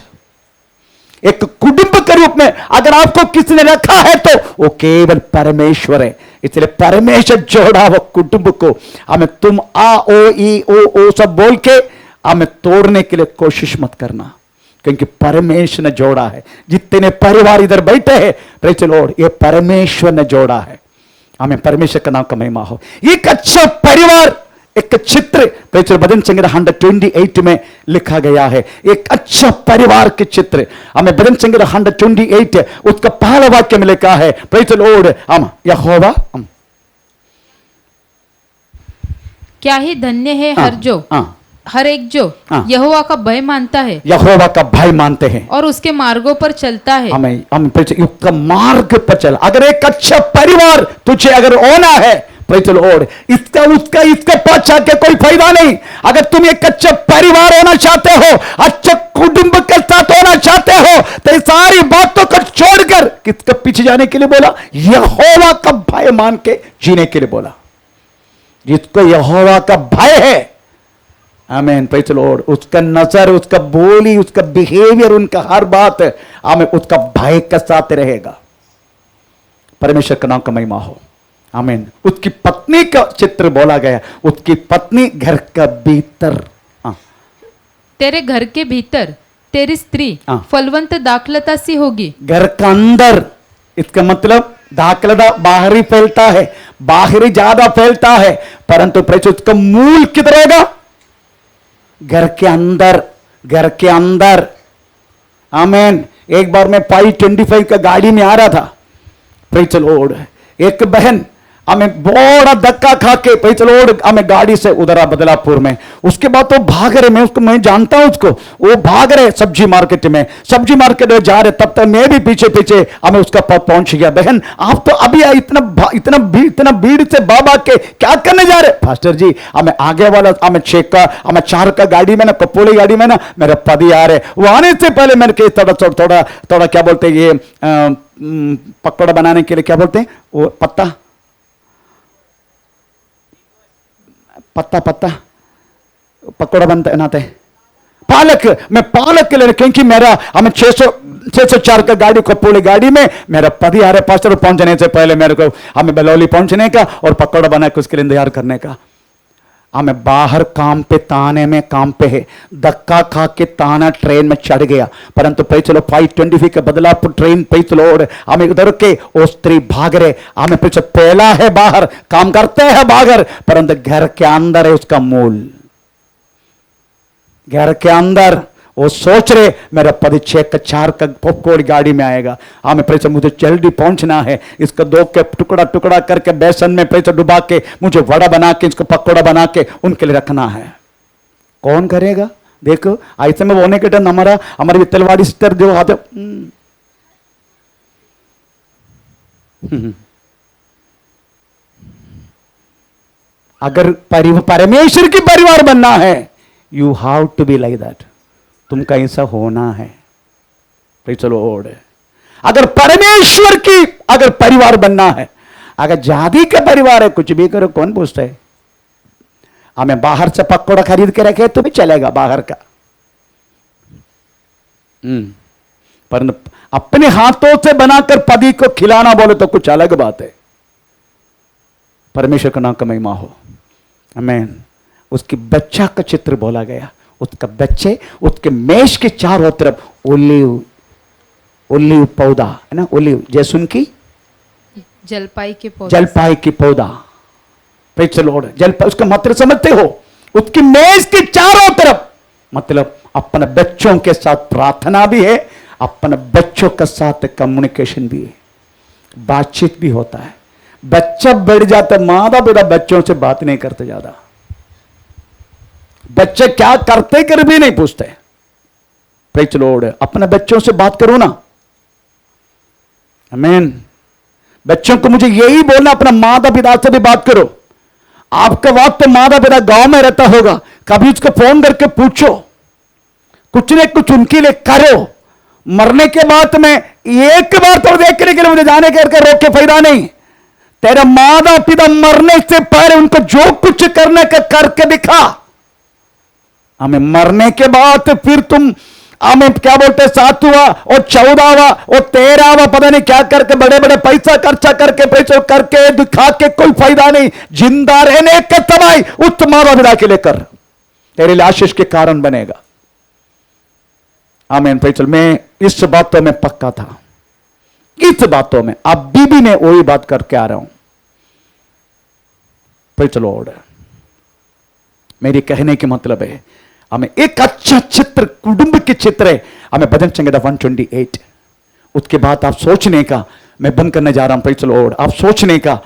एक कुटुंब के रूप में अगर आपको किसी ने रखा है तो वो केवल परमेश्वर है। इसलिए परमेश्वर जोड़ा वो कुटुंब को हमें तुम आ ओ ई ओ सब बोल के हमें तोड़ने के लिए कोशिश मत करना, क्योंकि परमेश्वर ने जोड़ा है। जितने परिवार इधर बैठे हैं, प्रेज़ द लॉर्ड, ये परमेश्वर ने जोड़ा है। हमें परमेश्वर का नाम का महिमा हो। एक अच्छा परिवार, एक चित्र भजन संग्रह 128 में लिखा गया है। एक अच्छा परिवार के चित्र हमें भजन संग्रह 128 उसका पहला वाक्य में लिखा है, प्रेज़ द लॉर्ड, हम यहोवा क्या ही धन्य है हर एक जो यहोवा का भय मानता है, यहोवा का भय मानते हैं और उसके मार्गों पर चलता है। हम उसका मार्ग पर चल। अगर एक अच्छा परिवार तुझे अगर होना है, प्रेज़ द लॉर्ड, इसका पाछा के कोई फायदा नहीं। अगर तुम एक अच्छा परिवार होना चाहते हो, अच्छा कुटुंब के साथ होना चाहते हो, तो सारी बातों को छोड़कर किसके पीछे जाने के लिए बोला? यहोवा का भय मान के जीने के लिए बोला। जिसको यहोवा का भय है, आमीन, प्रेज़ द लॉर्ड, उसका नजर, उसका बोली, उसका बिहेवियर, उनका हर बात हमें उसका भय के साथ रहेगा। परमेश्वर का नाम का महिमा हो। आमीन। उसकी पत्नी का चित्र बोला गया, उसकी पत्नी घर का भीतर, तेरे घर के भीतर तेरी स्त्री फलवंत दाखलता सी होगी। घर का अंदर, इसका मतलब दाखलता बाहरी फैलता है, बाहरी ज्यादा फैलता है, परंतु प्रेज़ उसका मूल किधर होगा? घर के अंदर, घर के अंदर। आमीन। एक बार मैं 525 का गाड़ी में आ रहा था, प्रेज़ द लॉर्ड, एक बहन हमें बड़ा धक्का खा के, प्रेज़ द लॉर्ड, हमें गाड़ी से उधरा बदलापुर में। उसके बाद तो भाग रहे, मैं जानता हूं उसको, वो भाग रहे सब्जी मार्केट में जा रहे, तब तक मैं भी पीछे पीछे हमें उसका पहुंच गया। बहन आप तो अभी इतना भीड़ से बाबा के क्या करने जा रहे? फास्टर जी हमें आगे वाला, हमें 4 का गाड़ी में ना, कपोली गाड़ी में ना, मेरे पति आ रहे। वो आने से पहले मैंने थोड़ा क्या बोलते हैं, ये पकौड़ा बनाने के लिए क्या बोलते हैं, वो पत्ता पकौड़ा बनाते हैं, पालक। मैं पालक के लिए, क्योंकि मेरा हमें 604 का गाड़ी, कपोली गाड़ी में मेरा पति आ रहे पास्टर, पहुंचने से पहले मेरे को हमें बलौली पहुंचने का और पकौड़ा बना के उसके लिए इंतजार करने का। हमें बाहर काम पे ताने में काम पे है, धक्का खा के ताना ट्रेन में चढ़ गया, परंतु प्रेज़ द लॉर्ड 525 के Badlapur train, praise the Lord, हमें उधर के वो स्त्री भाग रहे, हमें पीछे पहला है बाहर, काम करते हैं बाहर, परंतु घर के अंदर है उसका मूल। घर के अंदर वो सोच रहे मेरा पति 6 का पकौड़ी गाड़ी में आएगा, हमें प्रेज़ मुझे जल्दी पहुंचना है, इसका 2 के टुकड़ा करके बेसन में प्रेज़ डुबा के मुझे वड़ा बना के, इसको पकौड़ा बना के उनके लिए रखना है। कौन करेगा? देखो ऐसे में होने के टाइम हमारी वित्तलवाड़ी सिस्टर जो आते, अगर परमेश्वर की परिवार बनना है, you have to be like that. तुमका ऐसा होना है, प्रेज़ द लॉर्ड। अगर परमेश्वर की अगर परिवार बनना है, अगर जाति का परिवार है, कुछ भी करो, कौन पूछता है? हमें बाहर से पकौड़ा खरीद के रखे तो भी चलेगा बाहर का, पर अपने हाथों से बनाकर पति को खिलाना बोले तो कुछ अलग बात है। परमेश्वर का नाम का महिमा हो। आमीन। उसकी बच्चा का चित्र बोला गया, उसका बच्चे, उसके मेष के चारों तरफ ओलिव पौधा है ना, ओलिव जैसुन की जलपाई की पौधा, प्रेज़ द लॉर्ड, जलपाई, उसका मतलब समझते हो? उसकी मेज के चारों तरफ, मतलब अपने बच्चों के साथ प्रार्थना भी है, अपने बच्चों के साथ कम्युनिकेशन भी है, बातचीत भी होता है। बच्चा बढ़ जाता, माता पिता बच्चों से बात नहीं करते ज्यादा, बच्चे क्या करते कर भी नहीं पूछते। प्रेज़ द लॉर्ड, अपने बच्चों से बात करो ना। आमीन। बच्चों को मुझे यही बोलना, अपना माता पिता से भी बात करो। आपका वक्त तो माता पिता गांव में रहता होगा, कभी उसको फोन करके पूछो, कुछ न कुछ उनके लिए करो। मरने के बाद में एक बार तो देखने के लिए मुझे जाने करके रोक के फायदा नहीं। तेरा माता पिता मरने से पहले उनको जो कुछ करने का करके दिखा। हमें मरने के बाद फिर तुम हमें क्या बोलते, 7वां और 14वां और 13वां पता नहीं क्या करके बड़े बड़े पैसा खर्चा करके पैसे करके दिखा के कोई फायदा नहीं। जिंदा रहने का तबाही उस माता पिता के लिए कर, तेरे लिए आशीष के कारण बनेगा। आमीन। चल, मैं इस बातों में पक्का था, इस बातों में अभी भी मैं वही बात करके आ रहा हूं। चलो, मेरी कहने के मतलब है हमें एक अच्छा चित्र, कुटुंब के चित्र है हमें भजन संहिता 128। उसके बाद आप सोचने का, मैं बंद करने जा रहा हूं। चलो, आप सोचने का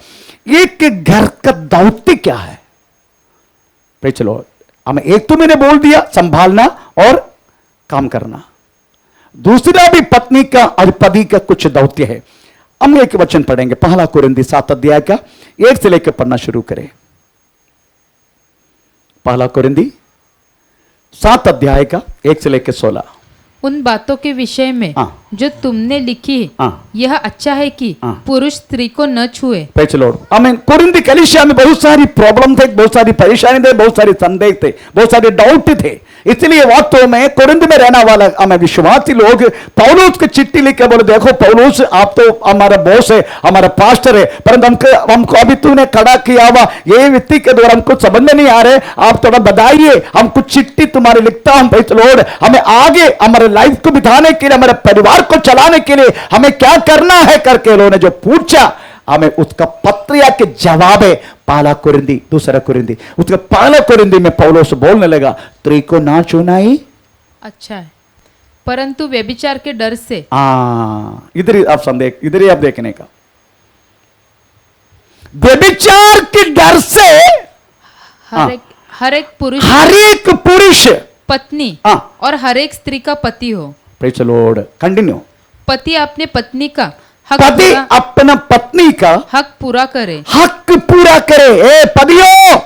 एक घर का दायित्व क्या है। चलो, हमें एक तो मैंने बोल दिया संभालना और काम करना, दूसरा भी पत्नी का और पति का कुछ दायित्व है। हम एक वचन पढ़ेंगे, पहला कुरिन्थी 7 अध्याय का 1 से लेकर पढ़ना शुरू करें। पहला कुरिन्थी 7 अध्याय का 1 से लेकर 16। उन बातों के विषय में जो तुमने लिखी, यह अच्छा है कि पुरुष स्त्री को न छुए। Praise the Lord. आमीन। कुरिन्थी कलीसिया में बहुत सारी प्रॉब्लम थे, बहुत सारी परेशानी थे, बहुत सारे संदेह थे, बहुत सारे डाउट थे। इसलिए वास्तव में कुरिन्थ में रहने वाला हमें विश्वासी लोग पौलुस की चिट्ठी लिखकर बोले, देखो पौलुस, आप तो हमारा बॉस है, हमारा पास्टर है, परंतु हमको अभी तूने खड़ा किया हुआ ये व्यक्ति के द्वारा हमको समझ में नहीं आ रहे, आप थोड़ा बताइए, हम कुछ चिट्ठी तुम्हारे लिखता हूं। Praise the Lord. हमें आगे हमारे लाइफ को बिताने के लिए, हमारे परिवार को चलाने के लिए हमें क्या करना है करके उन्होंने जो पूछा, हमें उसका पत्रिया के जवाब है पहला कुरिन्थी, दूसरा कुरिन्थी। उसका पहला कुरिन्थी में पौलुस बोलने लगा, स्त्री को ना छूना ही अच्छा है, परंतु व्यभिचार के डर से। इधर ही आप संदेह, इधर ही आप देखने का, व्यभिचार के डर से हर एक पुरुष पत्नी और हर एक स्त्री का पति हो। Praise the Lord. कंटिन्यू। पति अपने पत्नी का पति अपना पत्नी का हक पूरा करे, हक पूरा करे। ए पतियों,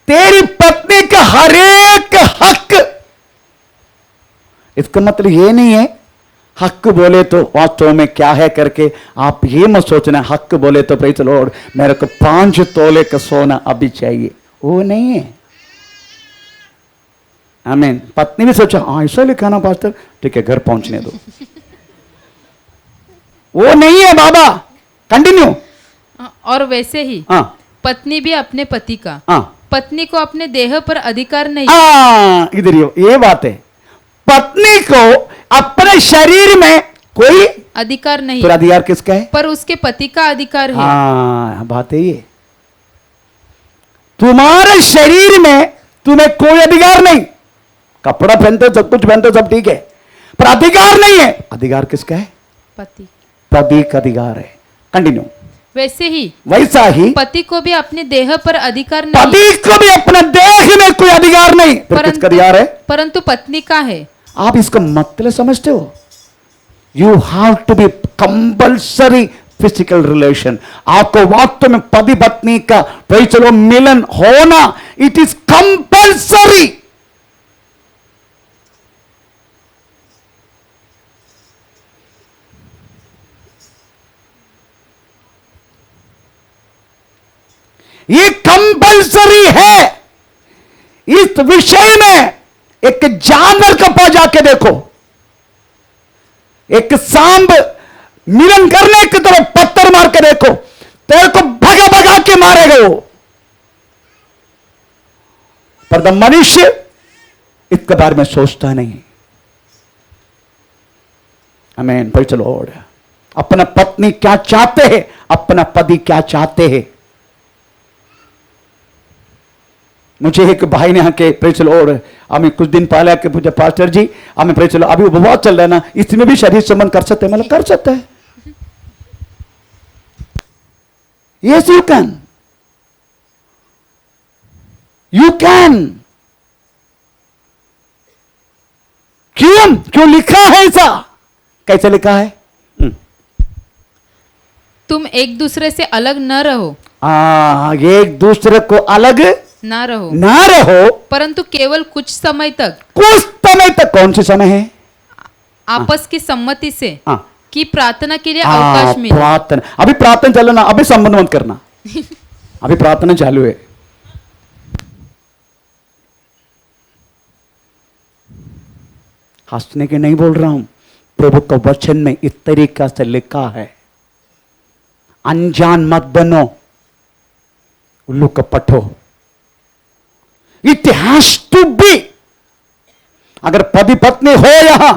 तेरी पत्नी का हर एक हक, इसका मतलब ये नहीं है हक बोले तो वास्तव में क्या है करके आप ये मत सोचना। हक बोले तो प्रेज़ द लॉर्ड मेरे को 5 तोले का सोना अभी चाहिए, वो नहीं है। आमीन। पत्नी भी सोचा, ऐसा लिखा ना पास्टर, ठीक है घर पहुंचने दो। वो नहीं है बाबा। कंटिन्यू। और वैसे ही पत्नी भी अपने पति का, पत्नी को अपने देह पर अधिकार नहीं। इधर ये बात है, पत्नी को अपने शरीर में कोई अधिकार नहीं। तो अधिकार किसका है? पर उसके पति का अधिकार है। बात है ये, तुम्हारे शरीर में तुम्हें कोई अधिकार नहीं। कपड़ा पहनते सब कुछ पहनते सब ठीक है, पर अधिकार नहीं है। अधिकार किसका है? पति का अधिकार है। कंटिन्यू। वैसा ही पति को भी अपने देह पर अधिकार नहीं। पति को भी अपने देह में कोई अधिकार नहीं। किसका अधिकार है? परंतु पत्नी का है। आप इसका मतलब समझते हो? You have to be compulsory physical relation. आपको वास्तव में पति पत्नी का चलो मिलन होना, इट इज कंपल्सरी। ये कंपल्सरी है। इस विषय में एक जानवर का पास जाके देखो, एक सांप मिलन करने की तरफ पत्थर मार के देखो, तेरे को भगा भगा के मारेगा वो। पर मनुष्य इसके बारे में सोचता नहीं। आमीन। Praise the Lord. अपना पत्नी क्या चाहते हैं, अपना पति क्या चाहते हैं। मुझे एक भाई ने आके प्रेज़ द लॉर्ड, हमें कुछ दिन पहले आके पूछा, पास्टर जी हमें प्रेज़ द लॉर्ड अभी उपवास चल रहा है ना, इसमें भी शरीर संबंध कर सकते हैं? मतलब कर सकता है। Yes you can, you can. क्यों लिखा है ऐसा? कैसे लिखा है? तुम एक दूसरे से अलग न रहो, एक दूसरे को अलग ना रहो, ना रहो, परंतु केवल कुछ समय तक कुछ समय तक। कौन सी समय है? आपस की सम्मति से हाँ, कि प्रार्थना के लिए अवकाश मिले। प्रार्थना, अभी प्रार्थना चलो ना, अभी संबंध मत करना, अभी प्रार्थना चालू है। हंसने के नहीं बोल रहा हूं, प्रभु का वचन में इस तरीका से लिखा है, अनजान मत बनो, उल्लू का पठो। It has to be. अगर पति पत्नी हो यहां,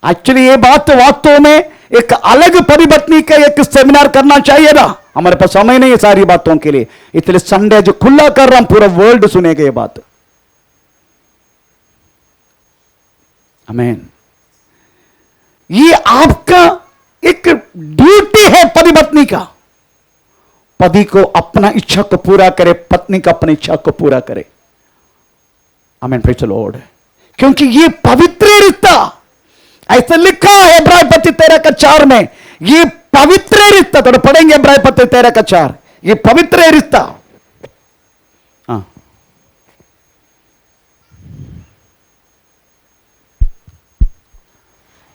एक्चुअली ये बात तो वास्तव में एक अलग पति पत्नी का एक सेमिनार करना चाहिए ना, हमारे पास समय नहीं है सारी बातों के लिए, इसलिए संडे जो खुला कर रहा हूं, पूरा वर्ल्ड सुनेगा ये बात। आमीन। ये आपका एक ड्यूटी है पति पत्नी का। पति को अपना इच्छा को पूरा करे, पत्नी का अपनी इच्छा को पूरा करे। आमीन, प्रेज़ द लॉर्ड। क्योंकि ये पवित्र रिश्ता, ऐसा लिखा है इब्रानी पत्र 13:4 में, ये पवित्र रिश्ता। तो पढ़ेंगे इब्रानी पत्र 13:4, ये पवित्र रिश्ता। हाँ,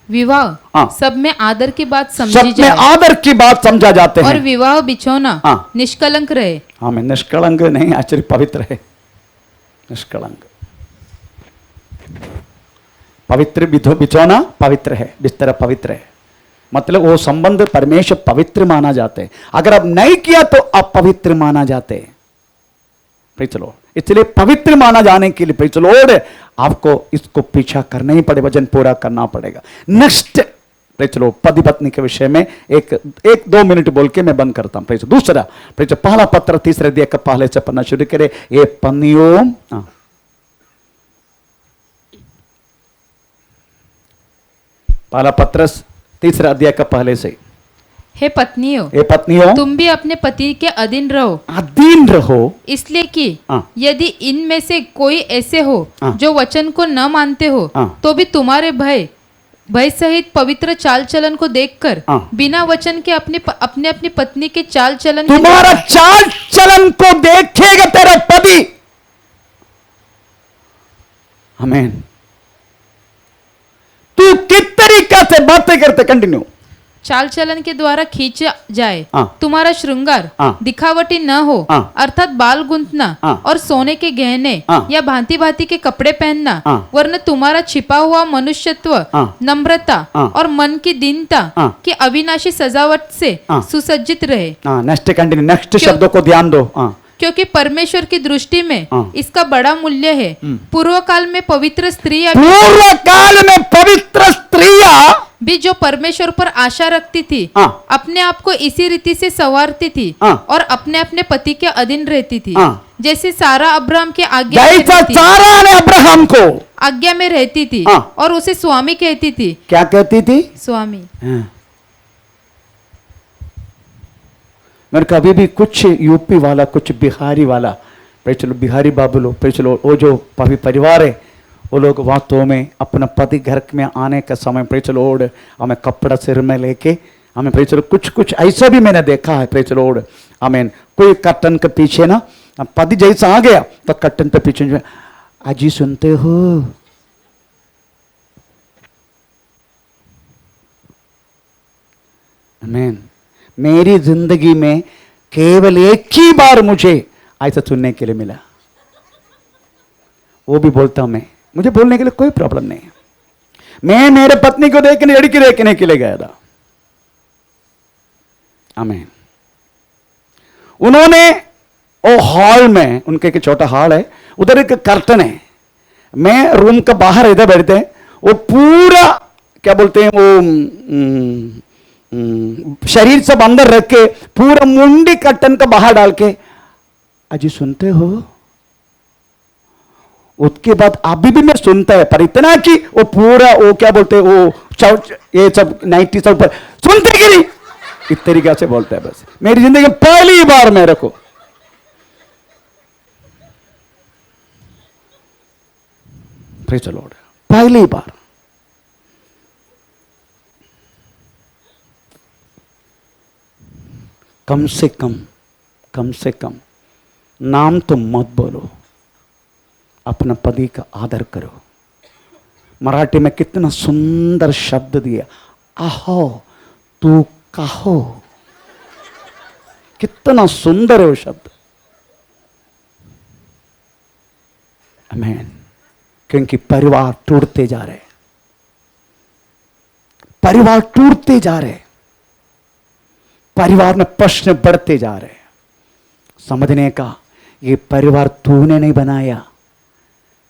विवाह हाँ। सब में आदर की बात सब समझी में जाए आदर की बात समझा जाते और हैं। विवाह बिछौना हाँ। निष्कलंक रहे। हाँ, मैं निष्कलंक नहीं, आश्चर्य पवित्र है। निष्कलंक, पवित्र बिछौना पवित्र है, बिस्तर पवित्र है, मतलब वो संबंध परमेश्वर पवित्र माना जाते हैं। अगर अब नहीं किया तो अपवित्र माना जाते हैं। Praise the Lord. इसलिए पवित्र माना जाने के लिए प्रेज़ द लॉर्ड आपको इसको पीछा करना ही पड़ेगा, वचन पूरा करना पड़ेगा। नेक्स्ट प्रेज़ द लॉर्ड, पति पत्नी के विषय में एक 2 मिनट बोल के मैं बंद करता हूं। प्रेज़ दूसरा, प्रेज़ पहला पत्र 3 अध्याय का पहले से पढ़ना शुरू करें। ये पत्नियों, पहला पत्र 3 अध्याय का पहले से। हे पत्नियों, ये पत्नियों, तुम भी अपने पति के अधीन रहो, अधीन रहो, इसलिए कि हाँ। यदि इनमें से कोई ऐसे हो हाँ। जो वचन को न मानते हो, हाँ। तो भी तुम्हारे भय सहित पवित्र चाल चलन को देखकर हाँ। बिना वचन के अपनी पत्नी के चाल चलन तुम्हारा चाल चलन को देखेगा तेरा पति। आमीन। तू किस तरीका से बातें करते, कंटिन्यू। चाल चलन के द्वारा खींच जाए, हाँ। तुम्हारा श्रृंगार हाँ। दिखावटी न हो, हाँ। अर्थात बाल गुंथना हाँ। और सोने के गहने हाँ। या भांति भांति के कपड़े पहनना, हाँ। वरन तुम्हारा छिपा हुआ मनुष्यत्व, हाँ। नम्रता हाँ। और मन की दीनता हाँ। की अविनाशी सजावट से हाँ। सुसज्जित रहे, नेक्स्ट कंटिन्यू, नेक्स्ट क्यों- शब्दों को ध्यान दो। क्योंकि परमेश्वर की दृष्टि में हाँ। इसका बड़ा मूल्य है। पूर्व काल में पवित्र स्त्रियां पूर्व काल में पवित्र स्त्रियां भी जो परमेश्वर पर आशा रखती थी, हाँ। अपने आप को इसी रीति से संवारती थी हाँ। और अपने अपने पति के अधीन रहती थी, हाँ। जैसे सारा अब्राहम के आज्ञा में जैसा रहती, सारा ने अब्राहम को आज्ञा में रहती थी, हाँ। और उसे स्वामी कहती थी। क्या कहती थी? स्वामी। मेरे कभी भी कुछ यूपी वाला, कुछ बिहारी वाला, पे चलो बिहारी बाबू लोग, पे चलो वो जो परिवार है, वो लोग वास्तव में अपना पति घर में आने का समय पे चलो हमें कपड़ा सिर में लेके हमें पे चलो कुछ ऐसा भी मैंने देखा है। पे चलो हमें कोई कर्टन के पीछे ना पति जैसा आ गया तो कर्टन पे पीछे जो अजी सुनते हो, आमीन। मेरी जिंदगी में केवल एक ही बार मुझे ऐसा सुनने के लिए मिला, वो भी बोलता हूं मैं, मुझे बोलने के लिए कोई प्रॉब्लम नहीं है। मैं मेरे पत्नी को देखने, लड़की देखने के लिए गया था, आमीन। उन्होंने वो हॉल में, उनके एक छोटा हॉल है, उधर एक कर्टन है, मैं रूम का बाहर इधर बैठते हैं, वो पूरा क्या बोलते हैं वो शरीर सब अंदर रख के पूरा मुंडी कर्टन का बाहर डाल के अजी सुनते हो। उसके बाद अभी भी मैं सुनता है, पर इतना कि वो पूरा वो क्या बोलते हैं वो ये सब 90 सब पर सुनते कि नहीं, इस तरीके से बोलता है। बस मेरी जिंदगी में पहली बार मेरे को प्रेज़ द लॉर्ड, पहली बार कम से कम नाम तो मत बोलो, अपना पति का आदर करो। मराठी में कितना सुंदर शब्द दिया, आहो तू कहो, कितना सुंदर है वो शब्द। आमीन। क्योंकि परिवार टूटते जा रहे, परिवार टूटते जा रहे, परिवार में प्रश्न बढ़ते जा रहे। समझने का, ये परिवार तूने नहीं बनाया,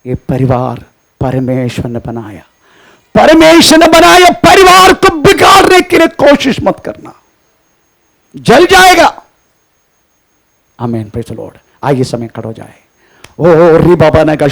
ये परिवार परमेश्वर ने बनाया। परमेश्वर ने बनाया, परिवार को बिगाड़ने के लिए कोशिश मत करना, जल जाएगा। आमीन, प्रेज़ द लॉर्ड। आइए समय खड़ा हो जाए। ओ री बाबा ने कहा